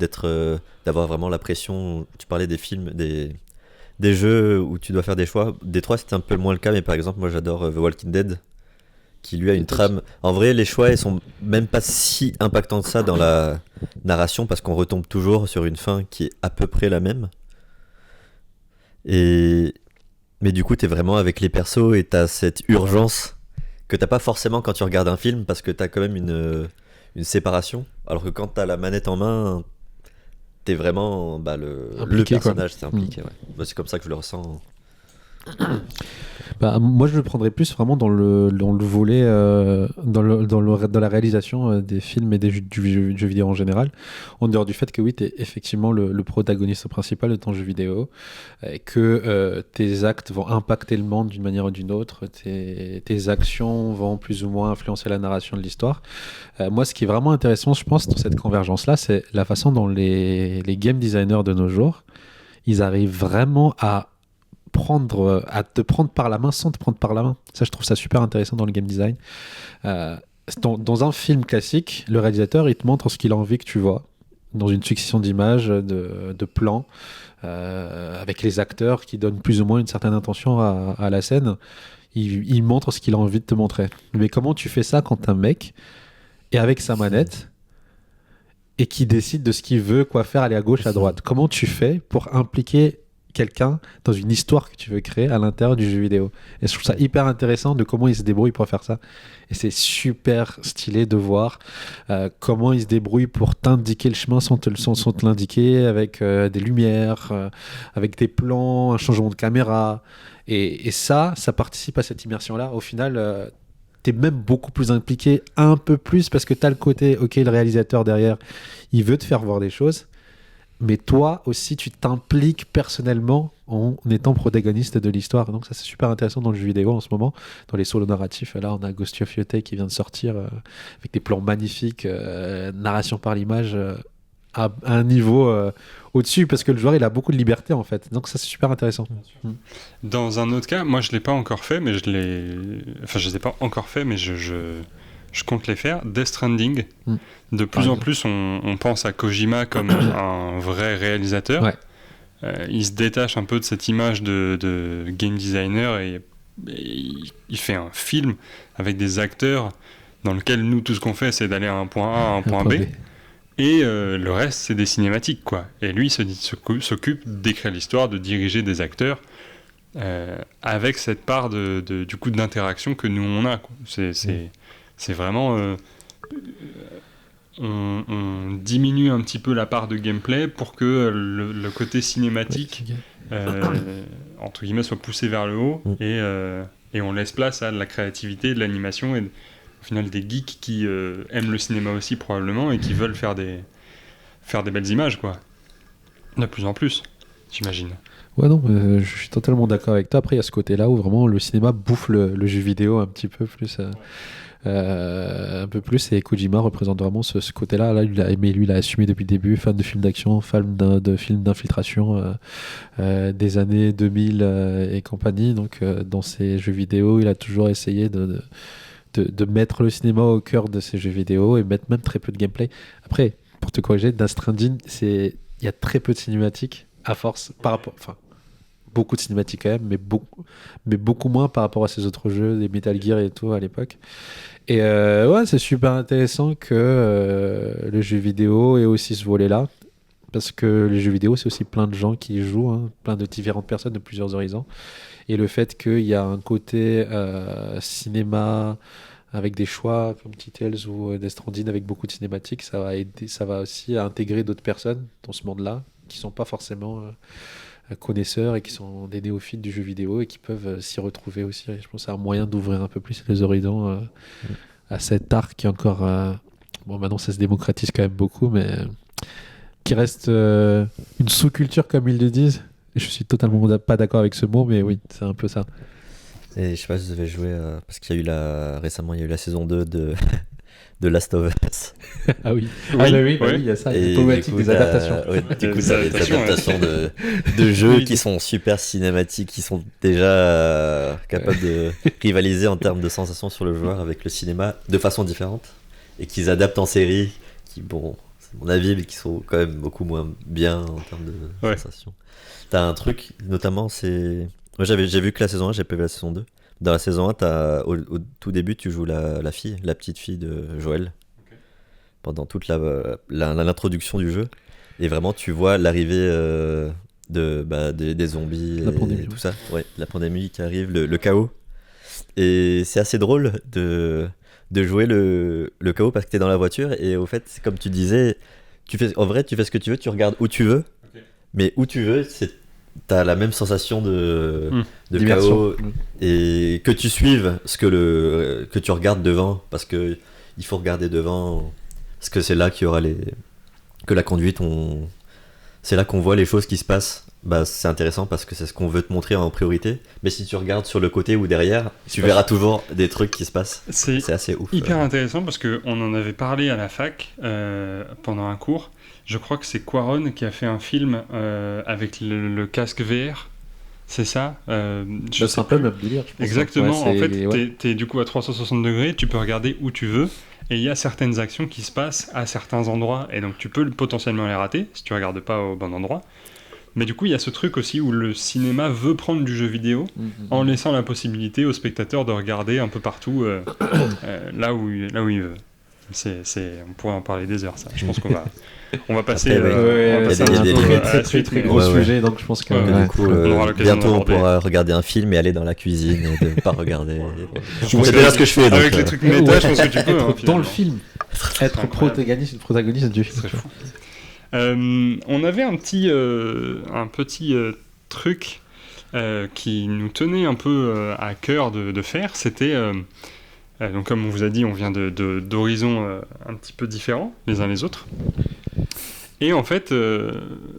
d'avoir vraiment la pression. Tu parlais des films, des jeux où tu dois faire des choix. Détroit, c'était un peu moins le cas, mais par exemple, moi j'adore The Walking Dead, qui lui a une trame. En vrai, les choix, ils sont même pas si impactants que ça dans la narration, parce qu'on retombe toujours sur une fin qui est à peu près la même. Mais du coup, t'es vraiment avec les persos et t'as cette urgence que t'as pas forcément quand tu regardes un film, parce que t'as quand même une séparation. Alors que quand t'as la manette en main, t'es vraiment le personnage, t'es impliqué. Ouais. Bah, c'est comme ça que je le ressens. Moi, je le prendrais plus vraiment dans le volet, dans la réalisation des films et du jeu vidéo en général, en dehors du fait que oui, tu es effectivement le protagoniste principal de ton jeu vidéo, et que tes actes vont impacter le monde d'une manière ou d'une autre, tes actions vont plus ou moins influencer la narration de l'histoire. Moi, ce qui est vraiment intéressant, je pense, dans cette convergence-là, c'est la façon dont les game designers de nos jours, ils arrivent vraiment à te prendre par la main sans te prendre par la main. Ça, je trouve ça super intéressant dans le game design. Dans un film classique, le réalisateur, il te montre ce qu'il a envie que tu vois, dans une succession d'images, de plans, avec les acteurs qui donnent plus ou moins une certaine intention à la scène. Il montre ce qu'il a envie de te montrer. Mais comment tu fais ça quand un mec est avec sa manette et qui décide de ce qu'il veut, quoi faire, aller à gauche, à droite ? Comment tu fais pour impliquer quelqu'un dans une histoire que tu veux créer à l'intérieur du jeu vidéo? Et je trouve ça hyper intéressant de comment ils se débrouillent pour faire ça. Et c'est super stylé de voir comment ils se débrouillent pour t'indiquer le chemin sans te l'indiquer, avec des lumières, avec des plans, un changement de caméra. Et ça participe à cette immersion-là. Au final, t'es même beaucoup plus impliqué, un peu plus, parce que t'as le côté, ok, le réalisateur derrière, il veut te faire voir des choses, mais toi aussi, tu t'impliques personnellement en étant protagoniste de l'histoire. Donc ça, c'est super intéressant dans le jeu vidéo en ce moment, dans les solos narratifs. Là, on a Ghost of Yotei qui vient de sortir, avec des plans magnifiques, narration par l'image, à un niveau au-dessus, parce que le joueur, il a beaucoup de liberté, en fait. Donc ça, c'est super intéressant. Dans un autre cas, moi je l'ai pas encore fait, mais je les ai pas encore fait, mais je compte les faire. Death Stranding. De plus en plus, on pense à Kojima comme un vrai réalisateur. Ouais. Il se détache un peu de cette image de game designer et il fait un film avec des acteurs dans lequel nous, tout ce qu'on fait, c'est d'aller à un point A à un point B. Et le reste, c'est des cinématiques, quoi. Et lui, il s'occupe d'écrire l'histoire, de diriger des acteurs, avec cette part du coup d'interaction que nous, on a, quoi. C'est vraiment... on diminue un petit peu la part de gameplay pour que le côté cinématique, entre guillemets, soit poussé vers le haut, et on laisse place à de la créativité, de l'animation, et au final des geeks qui aiment le cinéma aussi probablement et qui veulent faire des belles images, quoi. De plus en plus, j'imagine. Ouais, non, je suis totalement d'accord avec toi. Après, il y a ce côté-là où vraiment le cinéma bouffe le jeu vidéo un petit peu plus. Un peu plus, et Kojima représente vraiment ce côté-là. Là, il a aimé, lui, il a assumé depuis le début, fan de films d'action, fan de films d'infiltration des années 2000 et compagnie. Donc, dans ses jeux vidéo, il a toujours essayé de mettre le cinéma au cœur de ses jeux vidéo et mettre même très peu de gameplay. Après, pour te corriger, Death Stranding, il y a très peu de cinématiques à force par rapport, enfin, beaucoup de cinématiques quand même, mais beaucoup moins par rapport à ces autres jeux, les Metal Gear et tout à l'époque. Et ouais, c'est super intéressant que le jeu vidéo ait aussi ce volet-là, parce que les jeux vidéo, c'est aussi plein de gens qui y jouent, hein, plein de différentes personnes de plusieurs horizons. Et le fait qu'il y a un côté cinéma avec des choix comme Tales ou Death Stranding avec beaucoup de cinématiques, ça va aider, ça va aussi à intégrer d'autres personnes dans ce monde-là qui sont pas forcément connaisseurs et qui sont des néophytes du jeu vidéo et qui peuvent s'y retrouver aussi. Et je pense que c'est un moyen d'ouvrir un peu plus les horizons à cet art qui est encore... bon, maintenant ça se démocratise quand même beaucoup, mais qui reste une sous-culture comme ils le disent. Et je suis totalement pas d'accord avec ce mot, mais oui, c'est un peu ça. Et je sais pas si vous avez joué, parce qu'il y a eu récemment il y a eu la saison 2 de Last of Us. Ah oui, oui, il y a ça, il y a automatique des adaptations. Ouais, du coup, t'as des adaptations de jeux qui sont super cinématiques, qui sont déjà capables de rivaliser en termes de sensations sur le joueur avec le cinéma de façon différente, et qu'ils adaptent en série, qui, bon, c'est mon avis, mais qui sont quand même beaucoup moins bien en termes de sensations. T'as un truc, notamment, c'est... Moi, j'ai vu que la saison 1, j'ai pas vu la saison 2. Dans la saison 1, au tout début, tu joues la fille, la petite fille de Joël. Okay. Pendant toute l'introduction du jeu. Et vraiment, tu vois l'arrivée des zombies et tout ça. Ouais, la pandémie qui arrive, le chaos. Et c'est assez drôle de jouer le chaos parce que t'es dans la voiture. Et au fait, c'est comme tu disais, en vrai, tu fais ce que tu veux, tu regardes où tu veux. Okay. Mais où tu veux, t'as la même sensation de chaos, et que tu suives que tu regardes devant, parce que il faut regarder devant, parce que c'est là qu'il y aura que la conduite, c'est là qu'on voit les choses qui se passent. Bah, c'est intéressant parce que c'est ce qu'on veut te montrer en priorité, mais si tu regardes sur le côté ou derrière, tu verras toujours des trucs qui se passent. C'est assez ouf. Hyper intéressant parce qu'on en avait parlé à la fac pendant un cours. Je crois que c'est Quaron qui a fait un film avec le casque VR. C'est ça c'est un peu le même délire, je pense. Exactement. En fait, t'es du coup à 360 degrés, tu peux regarder où tu veux. Et il y a certaines actions qui se passent à certains endroits. Et donc, tu peux potentiellement les rater si tu regardes pas au bon endroit. Mais du coup, il y a ce truc aussi où le cinéma veut prendre du jeu vidéo en laissant la possibilité aux spectateurs de regarder un peu partout là où il veut. On pourrait en parler des heures, ça. Je pense qu'on va passer à un très gros sujet, donc je pense que du coup, bientôt on pourra regarder un film et aller dans la cuisine et ne pas regarder. C'est déjà ce que je fais. Avec les trucs méta, je pense que tu peux. Dans le film, être protagoniste du film. C'est fou. On avait un petit truc qui nous tenait un peu à cœur de faire, c'était Donc comme on vous a dit, on vient d'horizons un petit peu différents les uns les autres. Et en fait,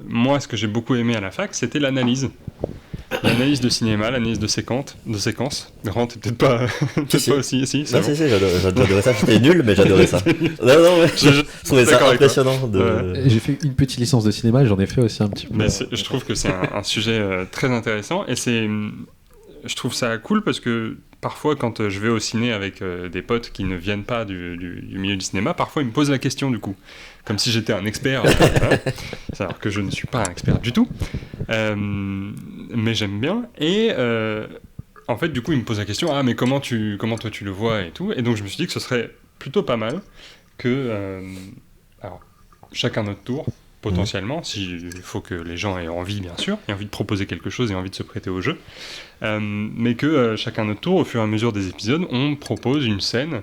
moi, ce que j'ai beaucoup aimé à la fac, c'était l'analyse. L'analyse de cinéma, l'analyse de séquences. Rand, t'es peut-être pas, Si. pas aussi. Si, Non, si, j'adorais ça. J'étais nul, mais j'adorais ça. Non, mais je trouvais ça impressionnant. J'ai fait une petite licence de cinéma et j'en ai fait aussi un petit peu. Mais je trouve que c'est un sujet très intéressant et je trouve ça cool parce que parfois, quand je vais au ciné avec des potes qui ne viennent pas du milieu du cinéma, parfois ils me posent la question du coup, comme si j'étais un expert, voilà. Alors que je ne suis pas un expert du tout, mais j'aime bien. Et en fait, du coup, ils me posent la question, mais comment toi tu le vois et tout. Et donc je me suis dit que ce serait plutôt pas mal que, alors, chacun notre tour. Potentiellement, il faut que les gens aient envie, bien sûr, aient envie de proposer quelque chose et envie de se prêter au jeu, mais que chacun notre tour, au fur et à mesure des épisodes, on propose une scène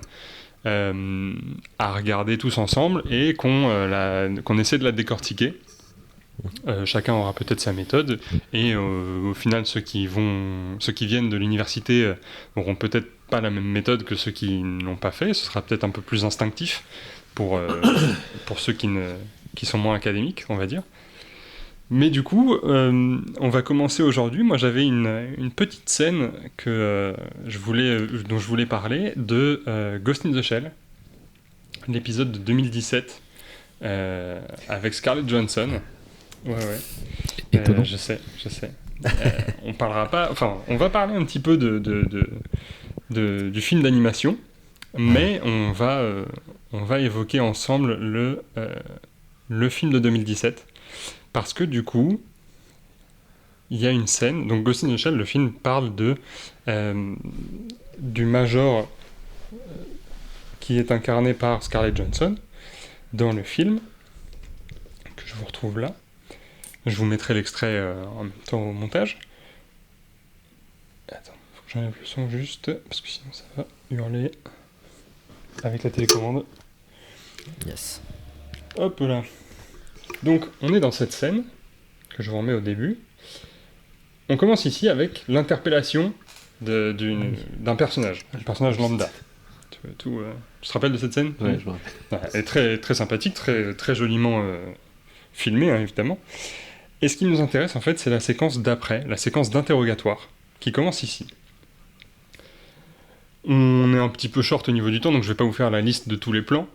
à regarder tous ensemble et qu'on essaie de la décortiquer. Chacun aura peut-être sa méthode et au final, ceux qui viennent de l'université n'auront peut-être pas la même méthode que ceux qui ne l'ont pas fait. Ce sera peut-être un peu plus instinctif pour ceux qui sont moins académiques, on va dire. Mais du coup, on va commencer aujourd'hui. Moi, j'avais une petite scène dont je voulais parler, de Ghost in the Shell, l'épisode de 2017, avec Scarlett Johansson. Ouais. Étonnant. Je sais. On va parler un petit peu du film d'animation, mais on va évoquer ensemble le film de 2017, parce que du coup, il y a une scène, donc Ghost in the Shell, le film parle du Major qui est incarné par Scarlett Johansson dans le film, que je vous retrouve là. Je vous mettrai l'extrait en même temps au montage. Attends, faut que j'enlève le son juste, parce que sinon ça va hurler avec la télécommande. Yes. Hop là. Donc, on est dans cette scène, que je vous remets au début. On commence ici avec l'interpellation d'un personnage, un personnage lambda. Tu te rappelles de cette scène ? Ouais, je me rappelle. Ouais, elle est très, très sympathique, très, très joliment filmée, hein, évidemment. Et ce qui nous intéresse, en fait, c'est la séquence d'après, la séquence d'interrogatoire, qui commence ici. On est un petit peu short au niveau du temps, donc je ne vais pas vous faire la liste de tous les plans.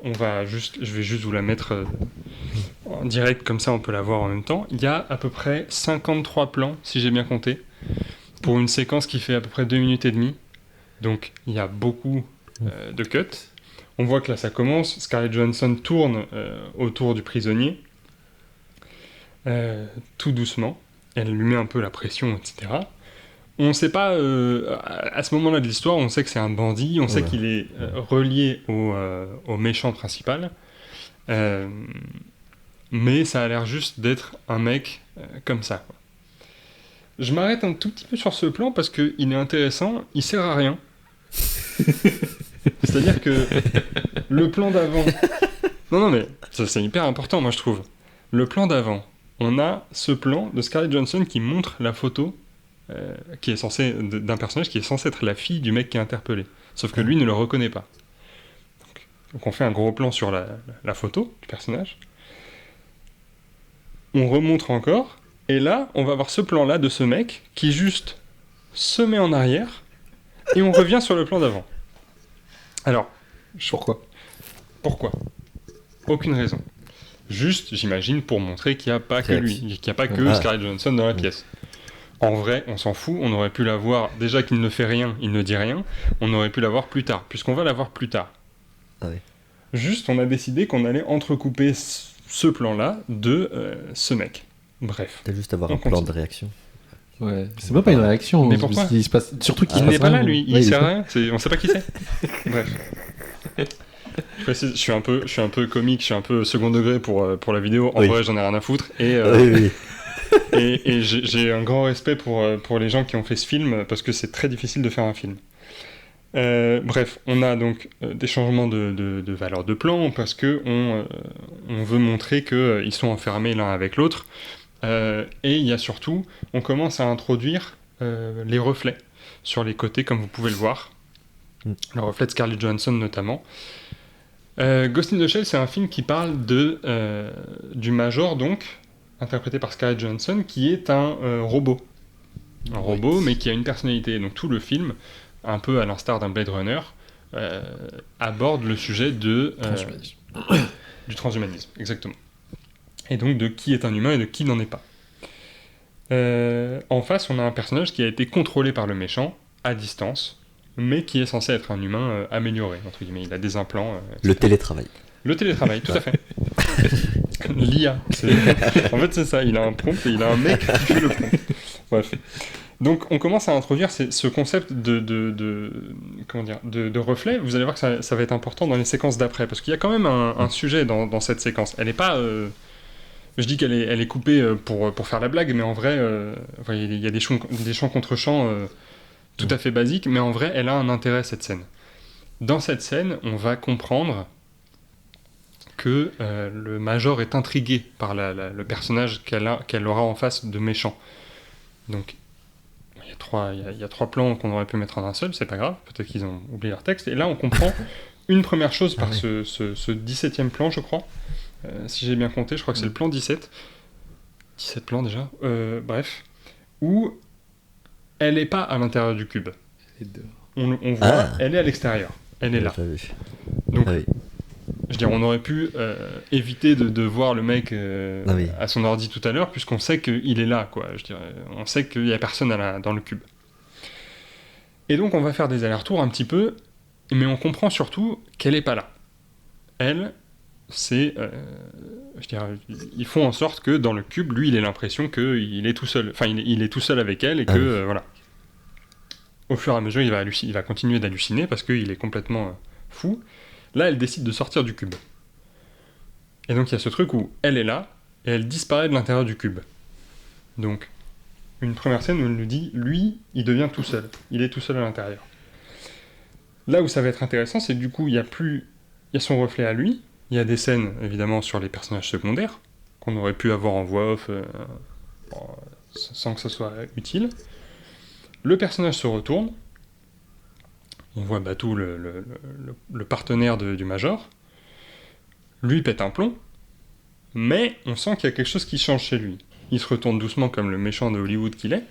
Je vais juste vous la mettre en direct, comme ça on peut la voir en même temps. Il y a à peu près 53 plans, si j'ai bien compté, pour une séquence qui fait à peu près 2 minutes et demie. Donc il y a beaucoup de cuts. On voit que là ça commence, Scarlett Johansson tourne autour du prisonnier, tout doucement. Elle lui met un peu la pression, etc. On ne sait pas, à ce moment-là de l'histoire, on sait que c'est un bandit, on sait qu'il est relié au méchant principal, mais ça a l'air juste d'être un mec comme ça, quoi. Je m'arrête un tout petit peu sur ce plan parce qu'il est intéressant, il sert à rien. C'est-à-dire que le plan d'avant... Non, mais ça, c'est hyper important, moi je trouve. Le plan d'avant, on a ce plan de Scarlett Johansson qui montre la photo qui est censé d'un personnage qui est censé être la fille du mec qui est interpellé, sauf que lui ne le reconnaît pas. Donc on fait un gros plan sur la photo du personnage, on remonte encore, et là on va voir ce plan là de ce mec qui juste se met en arrière et on revient sur le plan d'avant. Alors pourquoi aucune raison, juste j'imagine pour montrer qu'il n'y a pas que lui, qu'il n'y a pas que Scarlett Johansson dans la pièce. En vrai, on s'en fout, on aurait pu la voir, déjà qu'il ne fait rien, il ne dit rien, on aurait pu la voir plus tard, puisqu'on va la voir plus tard. Ah oui. Juste, on a décidé qu'on allait entrecouper ce plan-là de ce mec. Bref. T'as juste avoir un plan de réaction. Ouais, c'est même pas une réaction. Mais pourquoi ? Il se passe... Surtout qu'il il se n'est passe pas rien. là, lui, il sait rien, on sait pas qui c'est. Bref. Je précise, je suis un peu comique, je suis un peu second degré pour la vidéo, en vrai j'en ai rien à foutre, et... Oui. Et j'ai un grand respect pour les gens qui ont fait ce film, parce que c'est très difficile de faire un film. Bref, on a donc des changements de valeur de plan, parce qu'on veut montrer qu'ils sont enfermés l'un avec l'autre. Et il y a surtout, on commence à introduire les reflets sur les côtés, comme vous pouvez le voir. Le reflet de Scarlett Johansson notamment. Ghost in the Shell, c'est un film qui parle du Major, donc, interprété par Scarlett Johansson, qui est un robot. Un robot, mais qui a une personnalité. Donc tout le film, un peu à l'instar d'un Blade Runner, aborde le sujet du transhumanisme, exactement. Et donc de qui est un humain et de qui n'en est pas. En face, on a un personnage qui a été contrôlé par le méchant, à distance, mais qui est censé être un humain amélioré, entre guillemets. Il a des implants. Le télétravail. Le télétravail, tout à fait. L'IA. En fait, c'est ça. Il a un prompt et il a un mec qui fait le prompt. Bref. Donc, on commence à introduire ce concept de reflet. Vous allez voir que ça va être important dans les séquences d'après, parce qu'il y a quand même un sujet dans cette séquence. Elle n'est pas... je dis qu'elle est coupée pour faire la blague, mais en vrai, il y a des chants contre chants tout à fait basiques, mais en vrai, elle a un intérêt, cette scène. Dans cette scène, on va comprendre que le Major est intrigué par le personnage qu'elle aura en face de méchant. Donc, il y a 3 plans qu'on aurait pu mettre en un seul, c'est pas grave, peut-être qu'ils ont oublié leur texte. Et là, on comprend une première chose par ce 17e plan, je crois. Si j'ai bien compté, je crois que c'est le plan 17. 17 plans déjà. Bref. Où elle n'est pas à l'intérieur du cube. On voit, elle est à l'extérieur. Elle est là. Donc, je veux dire, on aurait pu éviter de voir le mec à son ordi tout à l'heure, puisqu'on sait qu'il est là, quoi. Je dirais, on sait qu'il n'y a personne dans le cube. Et donc, on va faire des allers-retours un petit peu, mais on comprend surtout qu'elle n'est pas là. Elle, c'est... je dirais, ils font en sorte que dans le cube, lui, il ait l'impression qu'il est tout seul. Enfin, il est tout seul avec elle, et que, voilà. Au fur et à mesure, il va continuer d'halluciner, parce qu'il est complètement fou. Là, elle décide de sortir du cube. Et donc, il y a ce truc où elle est là, et elle disparaît de l'intérieur du cube. Donc, une première scène où elle nous dit, lui, il devient tout seul. Il est tout seul à l'intérieur. Là où ça va être intéressant, c'est que du coup, il y a son reflet à lui. Il y a des scènes, évidemment, sur les personnages secondaires, qu'on aurait pu avoir en voix off, sans que ce soit utile. Le personnage se retourne. On voit Batou, le partenaire du Major. Lui pète un plomb, mais on sent qu'il y a quelque chose qui change chez lui. Il se retourne doucement comme le méchant de Hollywood qu'il est,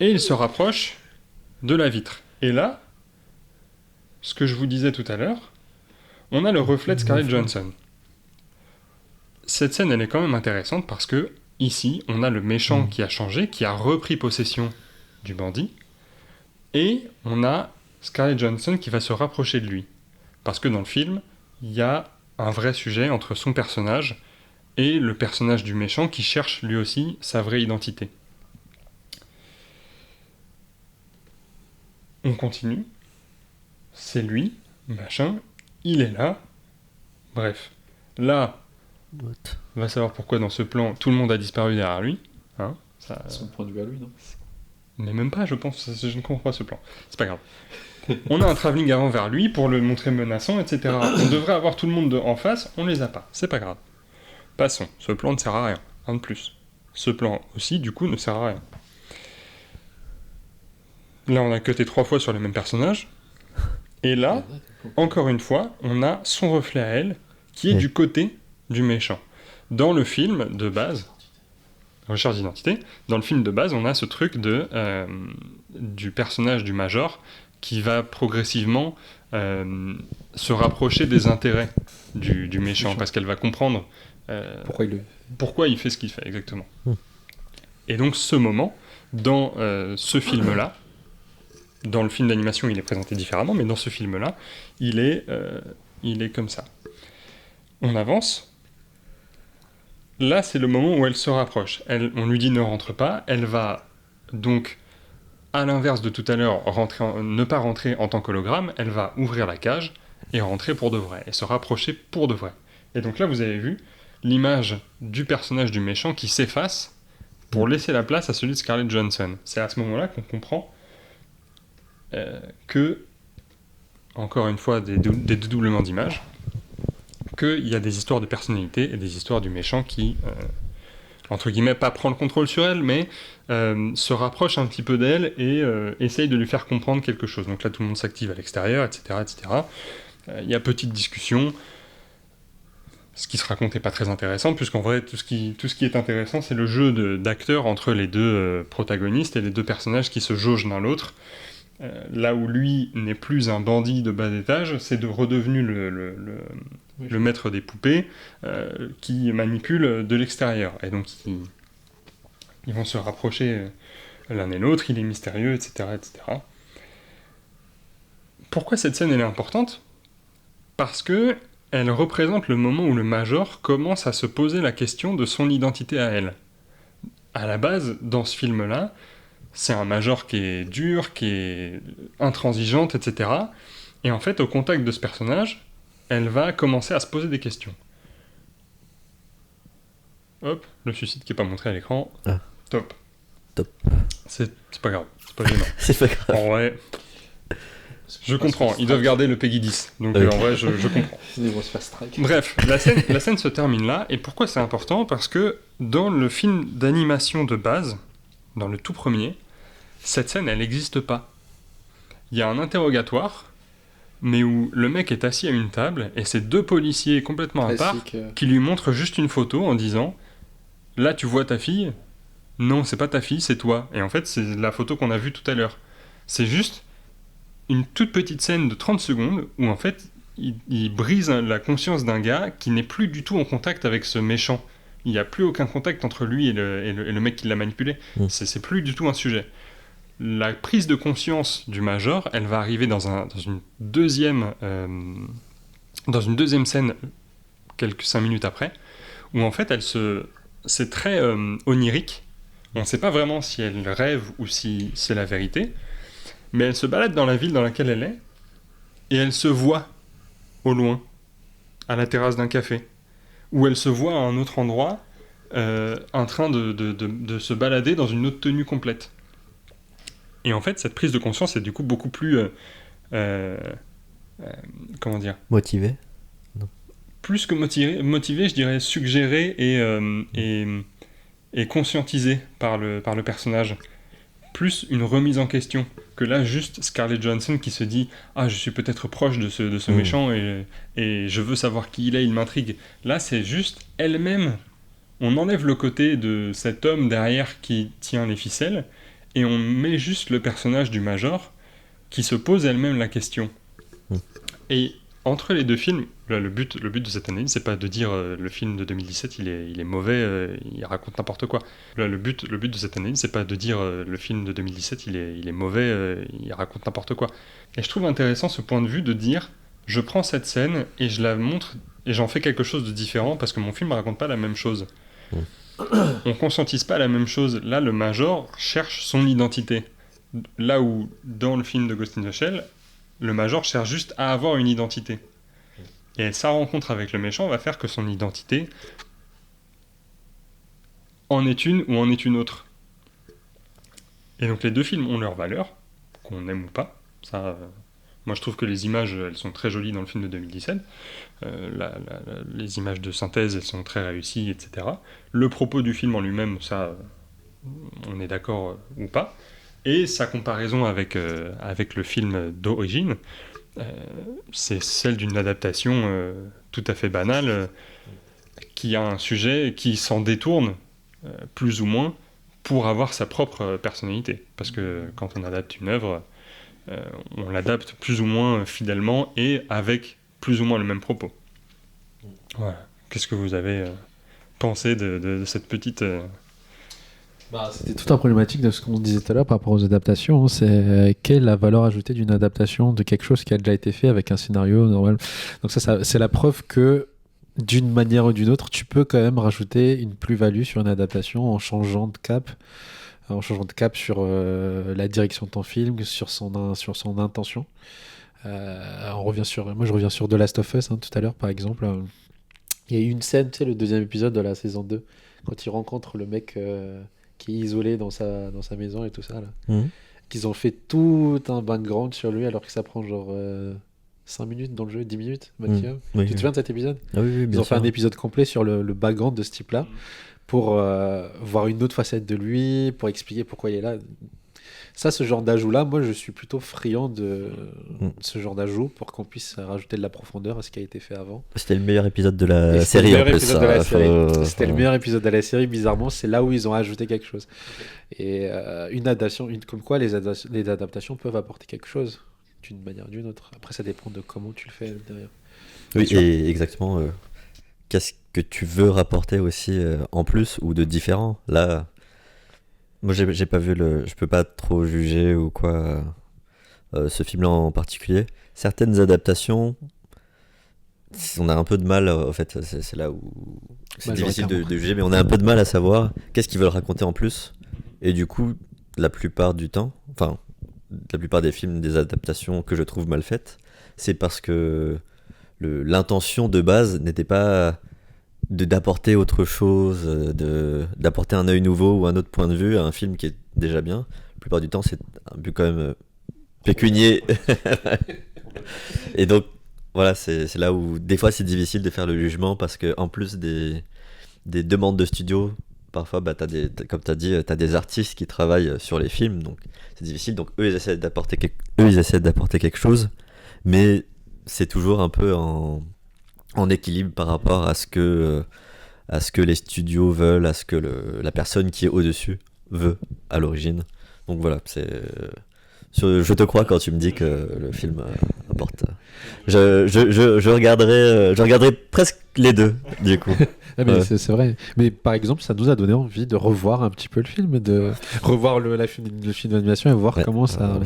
et il se rapproche de la vitre. Et là, ce que je vous disais tout à l'heure, on a le reflet de Scarlett Johansson. Cette scène, elle est quand même intéressante parce que, ici, on a le méchant qui a changé, qui a repris possession du bandit, et on a Scarlett Johansson qui va se rapprocher de lui. Parce que dans le film, il y a un vrai sujet entre son personnage et le personnage du méchant qui cherche lui aussi sa vraie identité. On continue. C'est lui, machin, il est là. Bref. Là, on va savoir pourquoi dans ce plan, tout le monde a disparu derrière lui. Hein, ça... Son point de vue à lui, non ? Mais même pas, je pense, je ne comprends pas ce plan. C'est pas grave. On a un travelling avant vers lui pour le montrer menaçant, etc. On devrait avoir tout le monde en face, on les a pas. C'est pas grave. Passons. Ce plan ne sert à rien. Un de plus. Ce plan aussi, du coup, ne sert à rien. Là, on a cuté 3 fois sur les mêmes personnages. Et là, encore une fois, on a son reflet à elle, qui est du côté du méchant. Dans le film de base... Recherche d'identité. Dans le film de base, on a ce truc du personnage du Major qui va progressivement se rapprocher des intérêts du méchant, parce qu'elle va comprendre pourquoi il fait ce qu'il fait, exactement. Et donc ce moment, dans ce film-là, dans le film d'animation, il est présenté différemment, mais dans ce film-là, il est comme ça. On avance. Là, c'est le moment où elle se rapproche. On lui dit ne rentre pas. Elle va donc, à l'inverse de tout à l'heure, ne pas rentrer en tant qu'hologramme. Elle va ouvrir la cage et rentrer pour de vrai. Et se rapprocher pour de vrai. Et donc là, vous avez vu l'image du personnage du méchant qui s'efface pour laisser la place à celui de Scarlett Johansson. C'est à ce moment-là qu'on comprend que, encore une fois, des dédoublements d'images, qu'il y a des histoires de personnalité et des histoires du méchant qui entre guillemets, pas prend le contrôle sur elle, mais se rapproche un petit peu d'elle et essaye de lui faire comprendre quelque chose. Donc là, tout le monde s'active à l'extérieur, etc., etc. Il y a petite discussion. Ce qui se raconte n'est pas très intéressant, puisqu'en vrai, tout ce qui est intéressant, c'est le jeu d'acteurs entre les deux protagonistes et les deux personnages qui se jaugent l'un l'autre. Là où lui n'est plus un bandit de bas étage, c'est redevenu le maître des poupées qui manipule de l'extérieur. Et donc, ils vont se rapprocher l'un et l'autre, il est mystérieux, etc., etc. Pourquoi cette scène elle est importante ? Parce que elle représente le moment où le Major commence à se poser la question de son identité à elle. À la base, dans ce film-là, c'est un Major qui est dur, qui est intransigeante, etc. Et en fait, au contact de ce personnage, elle va commencer à se poser des questions. Hop, le suicide qui n'est pas montré à l'écran. Ah. Top. Top. C'est pas grave, c'est pas gênant. C'est pas grave. En vrai, je comprends, ils doivent garder le Peggy 10. Donc en vrai, je comprends. Ils vont se faire strike. Bref, la scène se termine là. Et pourquoi c'est important ? Parce que dans le film d'animation de base, dans le tout premier, cette scène, elle n'existe pas. Il y a un interrogatoire, mais où le mec est assis à une table, et c'est deux policiers complètement à part qui lui montrent juste une photo en disant « Là, tu vois ta fille ? Non, c'est pas ta fille, c'est toi. » Et en fait, c'est la photo qu'on a vue tout à l'heure. C'est juste une toute petite scène de 30 secondes où en fait il brise la conscience d'un gars qui n'est plus du tout en contact avec ce méchant. Il n'y a plus aucun contact entre lui et le mec qui l'a manipulé. C'est plus du tout un sujet. La prise de conscience du Major, elle va arriver dans une deuxième scène quelques 5 minutes après, où en fait c'est très onirique. On ne sait pas vraiment si elle rêve ou si c'est la vérité. Mais elle se balade dans la ville dans laquelle elle est, et elle se voit au loin, à la terrasse d'un café, où elle se voit à un autre endroit, en train de se balader dans une autre tenue complète. Et en fait, cette prise de conscience est du coup beaucoup plus... comment dire ? Motivé ? Plus que motivé, je dirais suggéré et conscientisé par le personnage. Plus une remise en question que là juste Scarlett Johansson qui se dit « Ah, je suis peut-être proche de ce méchant et je veux savoir qui il m'intrigue. » Là, c'est juste elle-même. On enlève le côté de cet homme derrière qui tient les ficelles et on met juste le personnage du Major qui se pose elle-même la question. Et entre les deux films, là, le but de cette analyse, c'est pas de dire le film de 2017 il est mauvais, il raconte n'importe quoi. Là, le but de cette analyse, c'est pas de dire le film de 2017 il est mauvais, il raconte n'importe quoi. Et je trouve intéressant ce point de vue de dire je prends cette scène et je la montre et j'en fais quelque chose de différent parce que mon film raconte pas la même chose. On conscientise pas la même chose. Là, le Major cherche son identité. Là où dans le film de Ghost in the Shell, le Major cherche juste à avoir une identité. Et sa rencontre avec le méchant va faire que son identité en est une ou en est une autre. Et donc les deux films ont leur valeur, qu'on aime ou pas. Ça, moi je trouve que les images, elles sont très jolies dans le film de 2017. Les images de synthèse, elles sont très réussies, etc. Le propos du film en lui-même, ça, on est d'accord ou pas. Et sa comparaison avec le film d'origine, c'est celle d'une adaptation tout à fait banale qui a un sujet qui s'en détourne plus ou moins pour avoir sa propre personnalité. Parce que quand on adapte une œuvre, on l'adapte plus ou moins fidèlement et avec plus ou moins le même propos. Voilà. Qu'est-ce que vous avez pensé de cette petite... C'était toute la problématique de ce qu'on disait tout à l'heure par rapport aux adaptations. C'est quelle est la valeur ajoutée d'une adaptation de quelque chose qui a déjà été fait avec un scénario normal. Donc ça c'est la preuve que d'une manière ou d'une autre, tu peux quand même rajouter une plus-value sur une adaptation en changeant de cap sur la direction de ton film, sur son intention. Moi je reviens sur The Last of Us tout à l'heure par exemple. Il y a eu une scène, tu sais, le deuxième épisode de la saison 2, quand il rencontre le mec qui est isolé dans sa maison et tout ça là. Qu'ils ont fait tout un background sur lui alors que ça prend genre 5 minutes dans le jeu, 10 minutes maximum. Tu te souviens de cet épisode ? Ah oui, Ils ont fait un épisode complet sur le background de ce type là pour voir une autre facette de lui, pour expliquer pourquoi il est là. Ça, ce genre d'ajout-là, moi, je suis plutôt friand de ce genre d'ajout pour qu'on puisse rajouter de la profondeur à ce qui a été fait avant. C'était le meilleur épisode de la série en plus. C'était le meilleur épisode de la série, bizarrement, c'est là où ils ont ajouté quelque chose. Et une adaptation, comme quoi les adaptations peuvent apporter quelque chose d'une manière ou d'une autre. Après, ça dépend de comment tu le fais derrière. Oui, et exactement. Qu'est-ce que tu veux rapporter aussi en plus ou de différent? Là, moi, j'ai pas vu je peux pas trop juger ou quoi ce film-là en particulier. Certaines adaptations, on a un peu de mal, en fait, c'est là où c'est difficile de juger, mais on a un peu de mal à savoir qu'est-ce qu'ils veulent raconter en plus. Et du coup, la plupart du temps, enfin, la plupart des films, des adaptations que je trouve mal faites, c'est parce que l'intention de base n'était pas d'apporter autre chose, d'apporter un œil nouveau ou un autre point de vue à un film qui est déjà bien. La plupart du temps, c'est un but quand même pécunier. Et donc, voilà, c'est là où des fois c'est difficile de faire le jugement parce que en plus des demandes de studio, parfois, comme tu as dit, tu as des artistes qui travaillent sur les films, donc c'est difficile. Donc eux, ils essaient d'apporter quelque chose, mais c'est toujours un peu en équilibre par rapport à ce que les studios veulent, à ce que la personne qui est au-dessus veut à l'origine. Donc voilà, je te crois quand tu me dis que le film apporte. Je regarderai presque les deux, du coup. Mais c'est vrai. Mais par exemple, ça nous a donné envie de revoir un petit peu le film, de revoir le film d'animation et voir comment ça.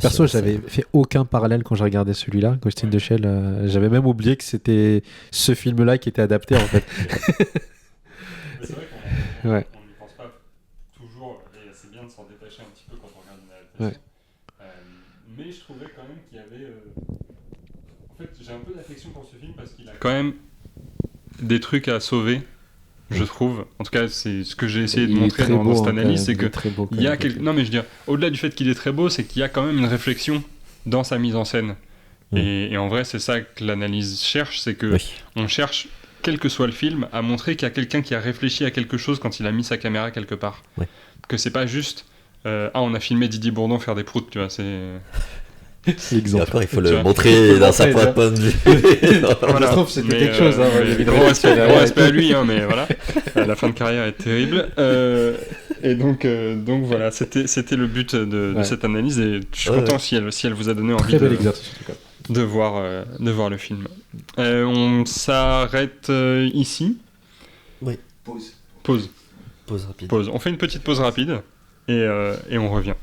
Perso, j'avais fait aucun parallèle quand j'ai regardé celui-là, Ghost in the Shell. J'avais même oublié que c'était ce film-là qui était adapté en fait. Mais c'est vrai qu'on n'y pense pas toujours, et c'est bien de s'en détacher un petit peu quand on regarde une adaptation. Mais je trouvais quand même qu'il y avait. En fait, j'ai un peu d'affection pour ce film parce qu'il a quand même des trucs à sauver, je trouve. En tout cas, c'est ce que j'ai essayé de montrer dans cette analyse, c'est que il y a non, mais je veux dire, au-delà du fait qu'il est très beau, c'est qu'il y a quand même une réflexion dans sa mise en scène. Et en vrai, c'est ça que l'analyse cherche, c'est que on cherche, quel que soit le film, à montrer qu'il y a quelqu'un qui a réfléchi à quelque chose quand il a mis sa caméra quelque part. Que c'est pas juste on a filmé Didier Bourdon faire des proutes, tu vois, c'est Et encore, il faut le montrer dans sa point de vue. Voilà. Je trouve que c'était quelque chose. Gros respect à lui, mais voilà. La fin de carrière est terrible. Et donc voilà, c'était le but de cette analyse. Et je suis content si elle vous a donné envie de voir le film. On s'arrête ici. Oui. Pause rapide. On fait une petite pause rapide et on revient.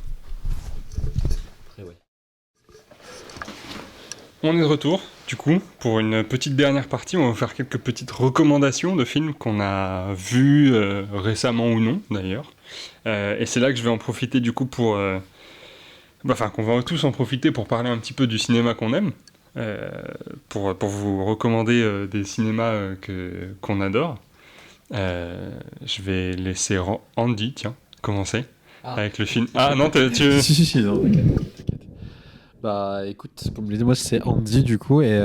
On est de retour, du coup, pour une petite dernière partie. On va faire quelques petites recommandations de films qu'on a vus récemment ou non, d'ailleurs. Et c'est là que je vais en profiter, du coup, qu'on va tous en profiter pour parler un petit peu du cinéma qu'on aime, pour vous recommander des cinémas qu'on adore. Je vais laisser Andy, commencer avec le film. Ah non, tu... Si, non, t'inquiète. Bah écoute, comme je le disais, moi c'est Andy du coup, et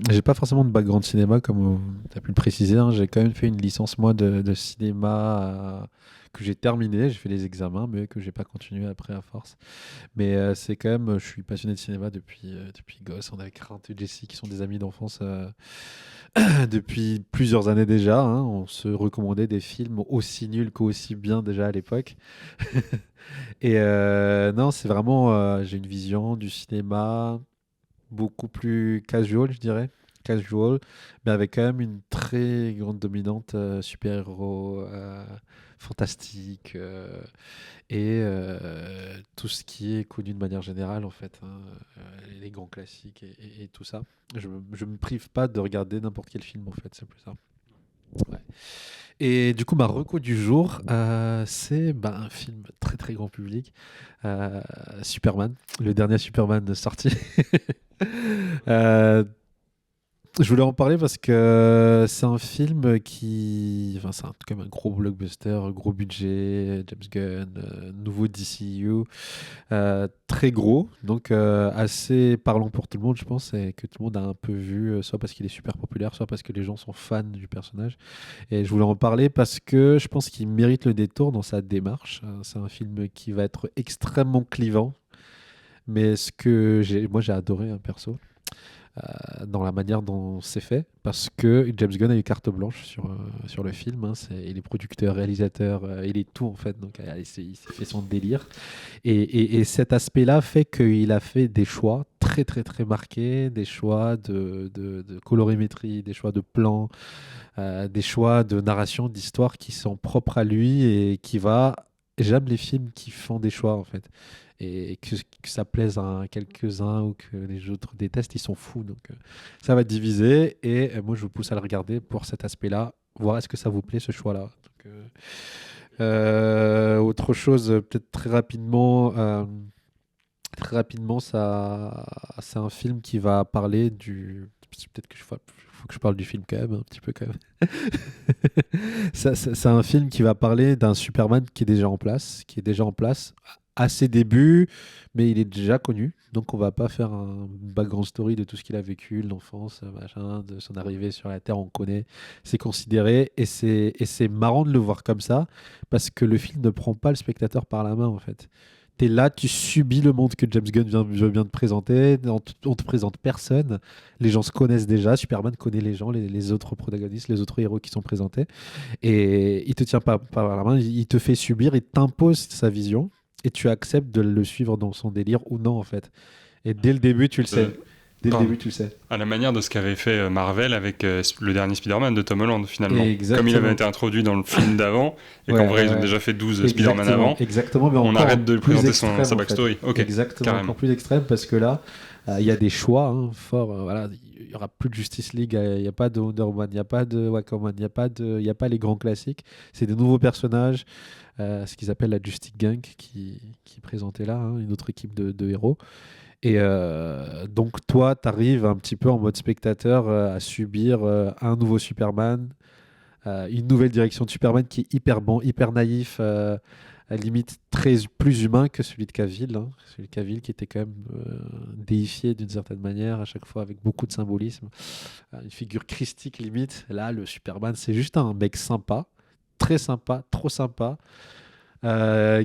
j'ai pas forcément de background cinéma comme tu as pu le préciser, hein. J'ai quand même fait une licence moi de cinéma que j'ai terminé, j'ai fait les examens mais que j'ai pas continué après à force. Mais c'est quand même, je suis passionné de cinéma depuis gosse. On est avec Rint et Jessie qui sont des amis d'enfance depuis plusieurs années déjà, hein. On se recommandait des films aussi nuls qu'aussi bien déjà à l'époque. Et non, c'est vraiment, j'ai une vision du cinéma beaucoup plus casual, je dirais. Casual, mais avec quand même une très grande dominante super-héros, fantastique, et tout ce qui est connu de manière générale, en fait, hein, les grands classiques et tout ça. Je me prive pas de regarder n'importe quel film, en fait, c'est plus ça. Ouais. Et du coup, ma reco du jour, c'est un film très très grand public, Superman, le dernier Superman sorti. Je voulais en parler parce que c'est un film qui. Enfin, c'est quand même un gros blockbuster, gros budget, James Gunn, nouveau DCU, très gros, donc assez parlant pour tout le monde, je pense, et que tout le monde a un peu vu, soit parce qu'il est super populaire, soit parce que les gens sont fans du personnage. Et je voulais en parler parce que je pense qu'il mérite le détour dans sa démarche. C'est un film qui va être extrêmement clivant, mais moi j'ai adoré un perso dans la manière dont c'est fait, parce que James Gunn a eu carte blanche sur le film. Hein. Il est producteur, réalisateur, il est tout en fait, donc il s'est fait son délire. Et cet aspect-là fait qu'il a fait des choix très très très marqués, des choix de colorimétrie, des choix de plans, des choix de narration, d'histoire qui sont propres à lui et qui va... J'aime les films qui font des choix en fait. Et que ça plaise à quelques-uns ou que les autres détestent, ils sont fous. Donc ça va diviser. Et moi, je vous pousse à le regarder pour cet aspect-là, voir est-ce que ça vous plaît ce choix-là. Donc, autre chose, peut-être très rapidement, c'est un film qui va parler du. Peut-être que faut que je parle du film quand même, un petit peu quand même. C'est un film qui va parler d'un Superman qui est déjà en place, à ses débuts, mais il est déjà connu. Donc on va pas faire un background story de tout ce qu'il a vécu, l'enfance, machin, de son arrivée sur la Terre, on connaît, c'est considéré, et c'est marrant de le voir comme ça, parce que le film ne prend pas le spectateur par la main en fait. T'es là, tu subis le monde que James Gunn vient de présenter, on te présente personne, les gens se connaissent déjà, Superman connaît les gens, les autres protagonistes, les autres héros qui sont présentés, et il te tient pas par la main, il te fait subir, il t'impose sa vision, et tu acceptes de le suivre dans son délire ou non en fait. Et dès le début, tu le sais. À la manière de ce qu'avait fait Marvel avec le dernier Spider-Man de Tom Holland, finalement. Exactement. Comme il avait été introduit dans le film d'avant, et qu'en vrai, ils ont déjà fait 12 Spider-Man avant. Exactement, mais on arrête de lui présenter sa backstory. En fait. Okay, exactement, encore plus extrême, parce que là, il y a des choix forts. Voilà, il n'y aura plus de Justice League, il n'y a pas de Wonder Woman, il n'y a pas de Aquaman, il n'y a pas les grands classiques. C'est des nouveaux personnages, ce qu'ils appellent la Justice Gang, qui est présentée là, une autre équipe de héros. Et donc toi, tu arrives un petit peu en mode spectateur à subir un nouveau Superman, une nouvelle direction de Superman qui est hyper bon, hyper naïf, à la limite plus humain que celui de Cavill. Hein. Celui de Cavill qui était quand même déifié d'une certaine manière, à chaque fois avec beaucoup de symbolisme. Une figure christique limite. Là, le Superman, c'est juste un mec sympa, très sympa, trop sympa,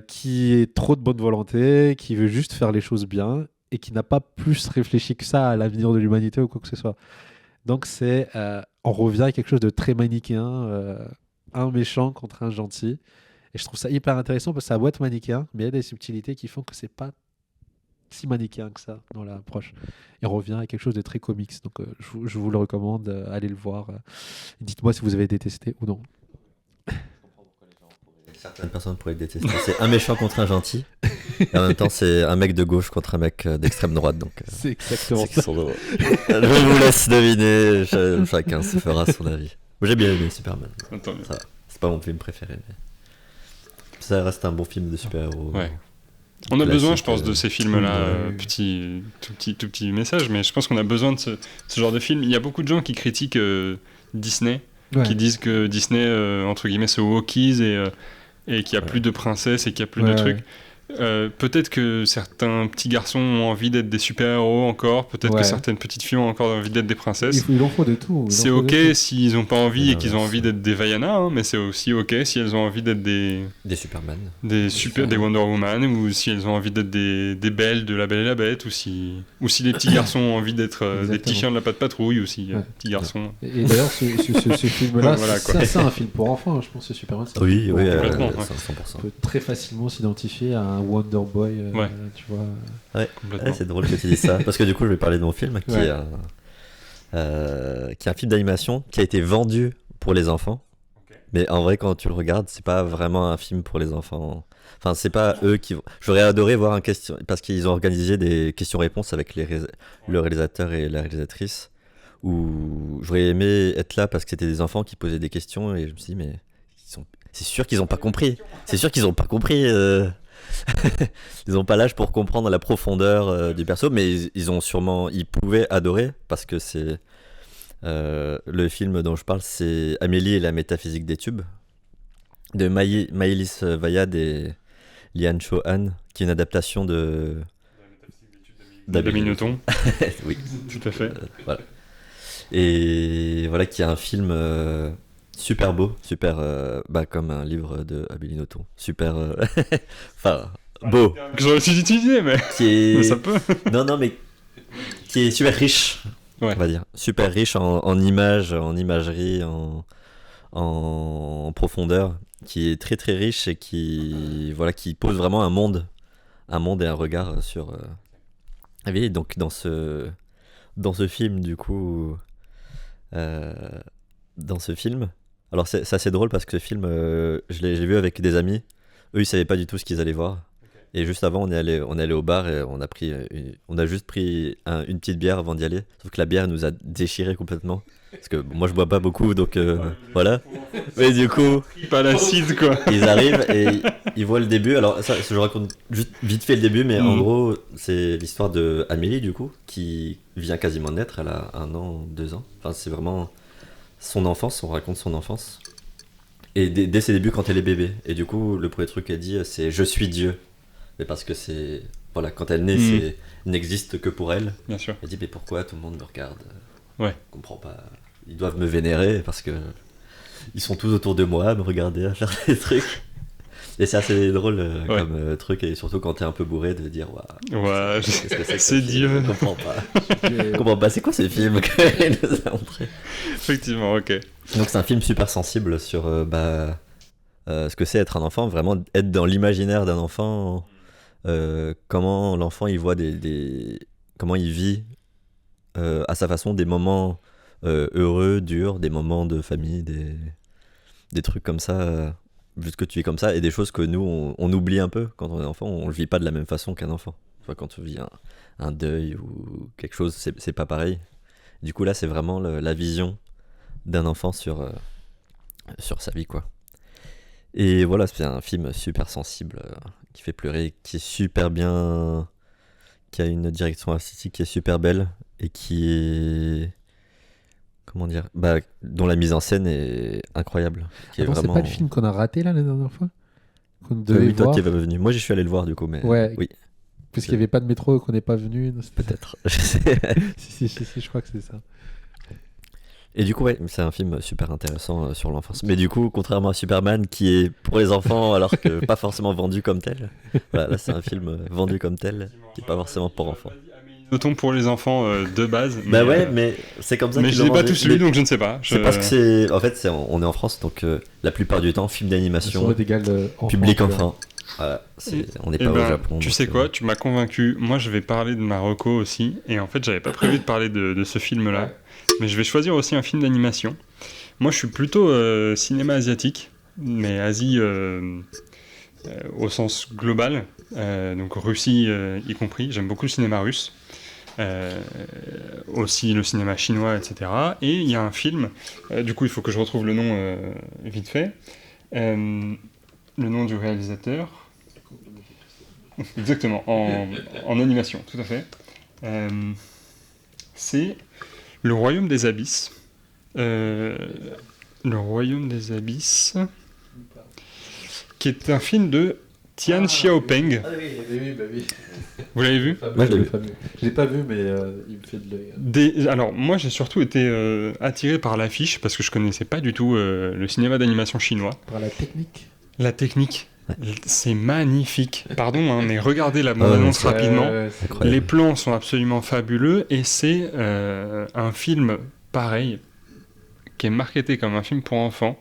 qui est trop de bonne volonté, qui veut juste faire les choses bien, et qui n'a pas plus réfléchi que ça à l'avenir de l'humanité ou quoi que ce soit. Donc on revient à quelque chose de très manichéen, un méchant contre un gentil. Et je trouve ça hyper intéressant parce que ça doit être manichéen, mais il y a des subtilités qui font que c'est pas si manichéen que ça dans l'approche. Et on revient à quelque chose de très comics. Donc je vous le recommande, allez le voir. Dites-moi si vous avez détesté ou non. Certaines personnes pourraient le détester. C'est un méchant contre un gentil. Et en même temps, c'est un mec de gauche contre un mec d'extrême droite. Donc, c'est exactement ça. Je vous laisse deviner. Chacun se fera son avis. Moi, j'ai bien aimé Superman. Ça, c'est pas mon film préféré, mais ça reste un bon film de super-héros. Ouais. On a besoin, je pense, de ces films-là. Tout petit message, mais je pense qu'on a besoin de ce genre de film. Il y a beaucoup de gens qui critiquent Disney, qui disent que Disney, entre guillemets, se wokise et qu'il n'y a plus de princesses et qu'il n'y a plus de trucs. Peut-être que certains petits garçons ont envie d'être des super-héros encore, peut-être que certaines petites filles ont encore envie d'être des princesses. Il en faut de tout. C'est ok s'ils n'ont pas envie et qu'ils ont envie d'être des Vaiana, mais c'est aussi ok si elles ont envie d'être des Superman, des Wonder Woman, ou si elles ont envie d'être des Belles de La Belle et la Bête, ou si les petits garçons ont envie d'être des petits chiens de la Patte Patrouille aussi, petits garçons. Et d'ailleurs, ce film-là, c'est un film pour enfants, je pense que Superman. Oui, complètement. 100%. On peut très facilement s'identifier à un Wonder Boy, tu vois. Ouais, c'est drôle que tu dises ça, parce que du coup, je vais parler de mon film, qui est un film d'animation qui a été vendu pour les enfants. Mais en vrai, quand tu le regardes, c'est pas vraiment un film pour les enfants. Enfin, c'est pas eux qui vont. J'aurais adoré voir parce qu'ils ont organisé des questions-réponses avec le réalisateur et la réalisatrice, où j'aurais aimé être là parce que c'était des enfants qui posaient des questions, et je me suis dit, mais c'est sûr qu'ils ont pas compris. C'est sûr qu'ils ont pas compris. Ils ont pas l'âge pour comprendre la profondeur du perso, mais ils pouvaient adorer parce que c'est Le film dont je parle, c'est Amélie et la métaphysique des tubes, de Maëlys Wayad et Lian Cho-han, qui est une adaptation d'Amélie Nothomb. Oui, tout à fait. Voilà. Et voilà, qui est un film super beau, super comme un livre de Amélie Nothomb, super, enfin beau. Que j'aurais su utiliser, mais Mais ça peut. Non, mais qui est super riche, ouais. On va dire, super riche en images, en imagerie, en profondeur, qui est très très riche et qui pose vraiment un monde et un regard sur. Et donc dans ce film du coup. Dans ce film. Alors c'est assez drôle parce que ce film, j'ai vu avec des amis. Eux, ils savaient pas du tout ce qu'ils allaient voir. Et juste avant, on est allé au bar et on a juste pris une petite bière avant d'y aller. Sauf que la bière nous a déchiré complètement. Parce que moi, je bois pas beaucoup, donc voilà. Mais du coup, pas l'acide quoi. Ils arrivent et ils voient le début. Alors ça, je raconte juste vite fait le début, mais en gros, c'est l'histoire de Amélie du coup, qui vient quasiment de naître. Elle a 1 an, 2 ans. Enfin, c'est vraiment son enfance. On raconte son enfance. Et dès ses débuts, quand elle est bébé. Et du coup, le premier truc qu'elle dit, c'est je suis Dieu. Mais parce que c'est voilà, quand elle naît, c'est n'existe que pour elle. Bien sûr. Elle dit mais pourquoi tout le monde me regarde? Ouais. Je comprends pas. Ils doivent me vénérer parce que ils sont tous autour de moi à me regarder à faire des trucs. Et c'est assez drôle comme truc, et surtout quand t'es un peu bourré de dire ouais, qu'est-ce que c'est Dieu. Je comprends pas. C'est quoi ce film qu'elle nous a montré? Effectivement, ok. Donc c'est un film super sensible sur ce que c'est être un enfant, vraiment être dans l'imaginaire d'un enfant, comment l'enfant il voit comment il vit à sa façon des moments heureux, durs, des moments de famille, des trucs comme ça, juste que tu vis comme ça, et des choses que nous on oublie un peu quand on est enfant. On le vit pas de la même façon qu'un enfant. Enfin, quand tu vis un deuil ou quelque chose, c'est pas pareil. Du coup là c'est vraiment la vision d'un enfant sur sa vie quoi. Et voilà, c'est un film super sensible, qui fait pleurer, qui est super bien, qui a une direction artistique qui est super belle et qui est, comment dire, dont la mise en scène est incroyable. C'est pas le film qu'on a raté là la dernière fois, qu'on devait oui, toi voir. qui es pas venu. Moi j'y suis allé le voir du coup, mais ouais. Oui. Parce qu'il n'y avait pas de métro, qu'on n'est pas venu. Peut-être. si, je crois que c'est ça. Et du coup, ouais, c'est un film super intéressant sur l'enfance. Mais du coup, contrairement à Superman, qui est pour les enfants, alors que pas forcément vendu comme tel, voilà, là c'est un film vendu comme tel, qui est pas forcément pour enfants. Notons pour les enfants de base. Mais c'est comme ça. Mais je l'ai pas tous lu, donc je ne sais pas. C'est parce que en fait, on est en France, donc la plupart du temps, film d'animation, public enfant. Voilà, on n'est pas au Japon. Tu sais quoi, tu m'as convaincu. Moi, je vais parler de ma reco aussi. Et en fait, j'avais pas prévu de parler de ce film-là. Ouais. Mais je vais choisir aussi un film d'animation. Moi, je suis plutôt cinéma asiatique, mais Asie au sens global, donc Russie y compris. J'aime beaucoup le cinéma russe, aussi le cinéma chinois, etc. Et il y a un film, du coup, il faut que je retrouve le nom vite fait. Le nom du réalisateur. Exactement, en animation, tout à fait. C'est Le Royaume des Abysses. Le Royaume des Abysses, qui est un film de Tian Xiaopeng. Ah oui. Vous l'avez vu? Moi, je l'ai pas vu, mais il me fait de l'œil. Alors, moi, j'ai surtout été attiré par l'affiche, parce que je connaissais pas du tout le cinéma d'animation chinois. Par la technique. La technique. C'est magnifique. Pardon, mais regardez la bande-annonce rapidement. Les plans sont absolument fabuleux et c'est un film pareil qui est marketé comme un film pour enfants.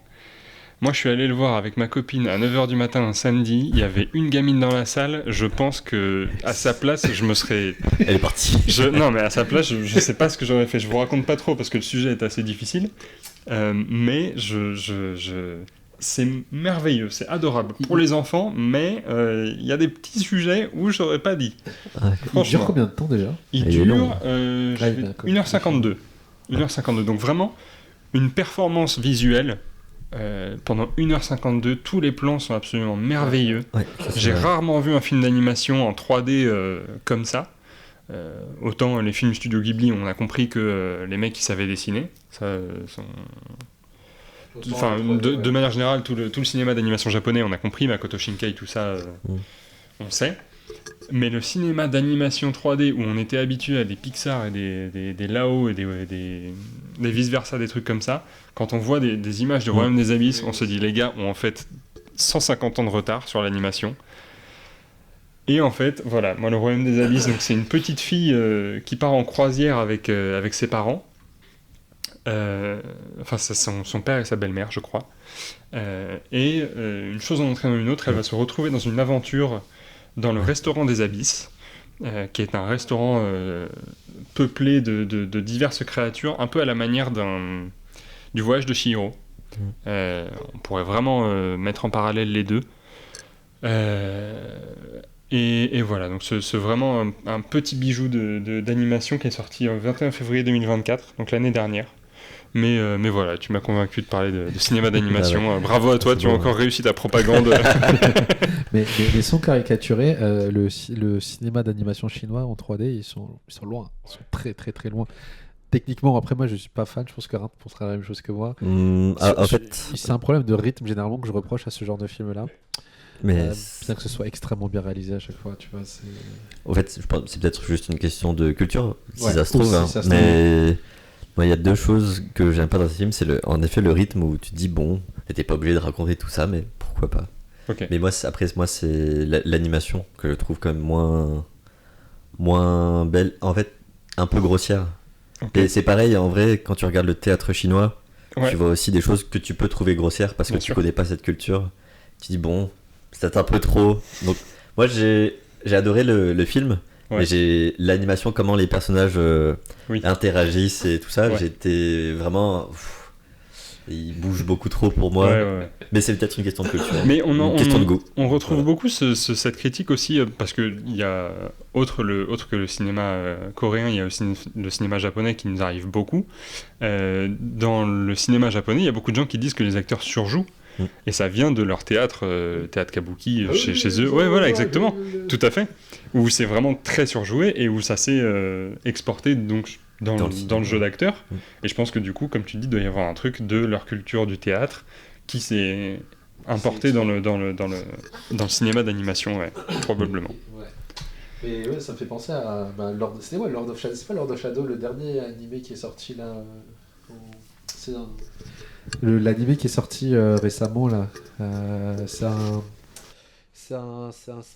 Moi, je suis allé le voir avec ma copine à 9h du matin un samedi. Il y avait une gamine dans la salle. Je pense que à sa place, je me serais... Elle est partie. Non, mais à sa place, je sais pas ce que j'aurais fait. Je vous raconte pas trop parce que le sujet est assez difficile. Mais c'est merveilleux, c'est adorable pour les enfants, mais il y a des petits sujets où j'aurais pas dit. Il dure combien de temps déjà? Il dure 1h52. 1h52, donc vraiment une performance visuelle. Pendant 1h52, tous les plans sont absolument merveilleux. Ouais, J'ai rarement vu un film d'animation en 3D comme ça. Autant les films Studio Ghibli, on a compris que les mecs, ils savaient dessiner. Ça, enfin, de manière générale, tout le cinéma d'animation japonais, on a compris, Makoto Shinkai, tout ça, on sait. Mais le cinéma d'animation 3D, où on était habitué à des Pixar et des Lao et des vice-versa, des trucs comme ça, quand on voit des images de Royaume des Abysses, on se dit, les gars ont en fait 150 ans de retard sur l'animation. Et en fait, voilà, moi, le Royaume des Abysses, donc, c'est une petite fille qui part en croisière avec ses parents. Enfin, c'est son père et sa belle-mère, je crois. Et une chose en entraînant une autre, elle va se retrouver dans une aventure dans le restaurant des Abysses, qui est un restaurant peuplé de diverses créatures, un peu à la manière du voyage de Chihiro. On pourrait vraiment mettre en parallèle les deux. Et voilà, donc c'est vraiment un petit bijou d'animation qui est sorti le 21 février 2024, donc l'année dernière. Mais voilà, tu m'as convaincu de parler de cinéma d'animation. Bravo à toi, tu as encore réussi ta propagande. mais sans caricaturer, le cinéma d'animation chinois en 3D, ils sont loin. Ils sont très très très loin. Techniquement, après moi je suis pas fan, je pense que Rint pensera la même chose que moi. En fait, c'est un problème de rythme généralement que je reproche à ce genre de film-là. Mais bien que ce soit extrêmement bien réalisé à chaque fois, tu vois. En fait, je pense que c'est peut-être juste une question de culture, si Ouais, ça se trouve. si Hein. ça se Mais il y a deux choses que j'aime pas dans ce film. C'est en effet le rythme où tu te dis, bon, t'es pas obligé de raconter tout ça, mais pourquoi pas. Okay. Mais moi, c'est l'animation que je trouve quand même moins belle. En fait, un peu grossière. Okay. Et c'est pareil, en vrai, quand tu regardes le théâtre chinois, tu vois aussi des choses que tu peux trouver grossières parce que tu connais pas cette culture. Tu dis, bon, c'est peut-être un peu trop. Donc, moi, j'ai adoré le film, mais j'ai l'animation, comment les personnages interagissent et tout ça, j'étais vraiment... ils bougent beaucoup trop pour moi. Mais c'est peut-être une question de culture. Mais une question de goût. On retrouve beaucoup cette critique aussi, parce qu'il y a, autre que le cinéma coréen, il y a aussi le cinéma japonais qui nous arrive beaucoup. Dans le cinéma japonais, il y a beaucoup de gens qui disent que les acteurs surjouent. Et ça vient de leur théâtre kabuki chez eux. Ouais, voilà, exactement. Tout à fait. Où c'est vraiment très surjoué et où ça s'est exporté donc dans le jeu d'acteur. Et je pense que du coup, comme tu dis, il doit y avoir un truc de leur culture du théâtre qui s'est importé dans le cinéma d'animation, probablement. Et ouais, ça me fait penser à Lord of Shadow. C'est pas Lord of Shadow, le dernier animé qui est sorti là. C'est l'animé qui est sorti récemment là. C'est un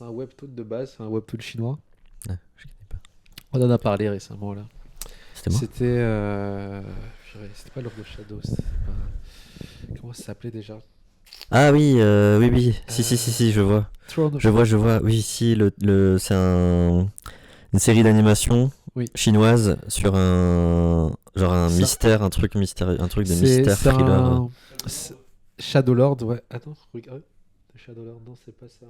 webtoon de base, c'est un webtoon chinois. Je connais pas. On en a parlé récemment là. C'était pas Lord of Shadow. Comment ça s'appelait déjà? Ah oui, oui. Si, je vois. Je vois. Oui, si, c'est une série d'animation chinoise sur un mystère, un truc mystérieux, un truc de mystère thriller. Shadowlord, ouais. Attends, regarde. Shadowlord, non, c'est pas ça.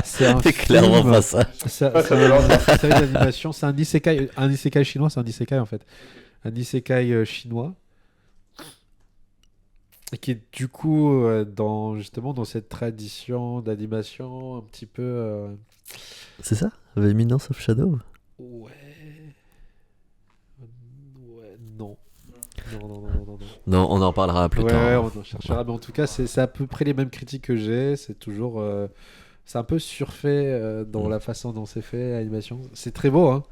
C'est clairement pas ça. C'est une série d'animation. C'est un isekai chinois, c'est un isekai en fait. Un isekai chinois. Qui est du coup dans cette tradition d'animation un petit peu. C'est ça? The Eminence of Shadow? Ouais, non. Non, on en parlera plus tard. Ouais, on en cherchera. Mais en tout cas, c'est à peu près les mêmes critiques que j'ai. C'est toujours. C'est un peu surfait dans la façon dont c'est fait, l'animation. C'est très beau, hein.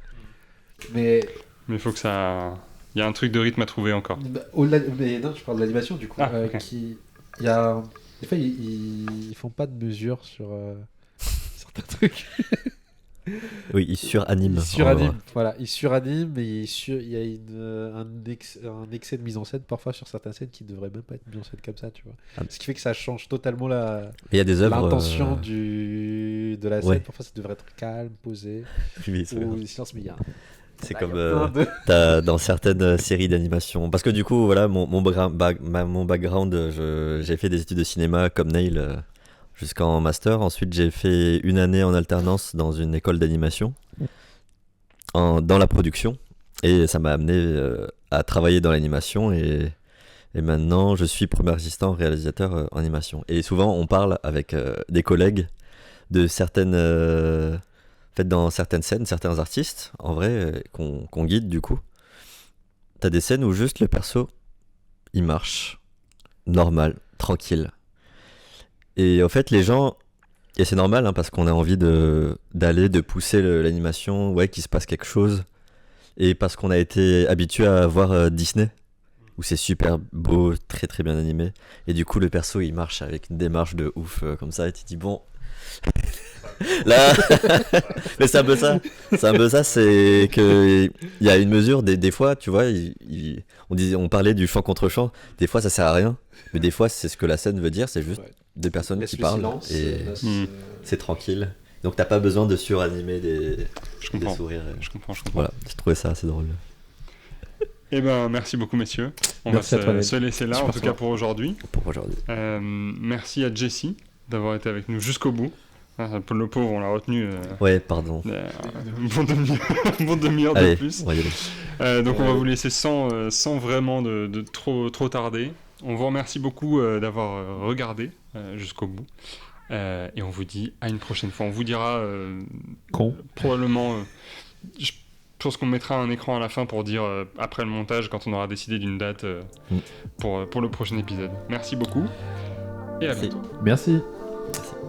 Mais il faut que ça. Il y a un truc de rythme à trouver encore. Mais non, je parle de l'animation du coup. Okay. Il y a. Des fois, ils font pas de mesure sur certains trucs. Oui, ils suraniment. Voilà. Ils suraniment, mais il y a un excès de mise en scène parfois sur certaines scènes qui ne devraient même pas être mises en scène comme ça, tu vois. Ce qui fait que ça change totalement l'intention de la scène. Parfois, ça devrait être calme, posé. Oui, ou silence, mais il y a. C'est comme dans certaines séries d'animation. Parce que du coup, voilà, mon background, j'ai fait des études de cinéma comme Neil jusqu'en master. Ensuite, j'ai fait une année en alternance dans une école d'animation, dans la production. Et ça m'a amené à travailler dans l'animation. Et maintenant, je suis premier assistant réalisateur en animation. Et souvent, on parle avec des collègues de certaines... peut-être dans certaines scènes, certains artistes, en vrai, qu'on guide du coup, t'as des scènes où juste le perso, il marche, normal, tranquille. Et en fait, les gens, et c'est normal hein, parce qu'on a envie de pousser l'animation, ouais, qu'il se passe quelque chose. Et parce qu'on a été habitué à voir Disney, où c'est super beau, très très bien animé. Et du coup, le perso, il marche avec une démarche de ouf, comme ça, et tu te dis, bon. Là, mais c'est un peu ça. C'est un peu ça, c'est que il y a une mesure, des fois, tu vois, on parlait du chant contre chant. Des fois, ça sert à rien. Mais des fois, c'est ce que la scène veut dire, c'est juste deux personnes qui parlent. Et c'est tranquille. Donc t'as pas besoin de suranimer des sourires. Je comprends. Voilà, j'ai trouvé ça assez drôle. Eh ben, merci beaucoup, messieurs. On Merci va se laisser là, en tout cas pour aujourd'hui. Merci à Jessie d'avoir été avec nous jusqu'au bout. Le pauvre, on l'a retenu. Ouais, pardon. Bon demi-heure de plus. On va y aller. Donc on va vous laisser sans vraiment de trop tarder. On vous remercie beaucoup d'avoir regardé jusqu'au bout. Et on vous dit à une prochaine fois. On vous dira probablement... je pense qu'on mettra un écran à la fin pour dire après le montage quand on aura décidé d'une date pour le prochain épisode. Merci beaucoup et à bientôt. Merci. Merci.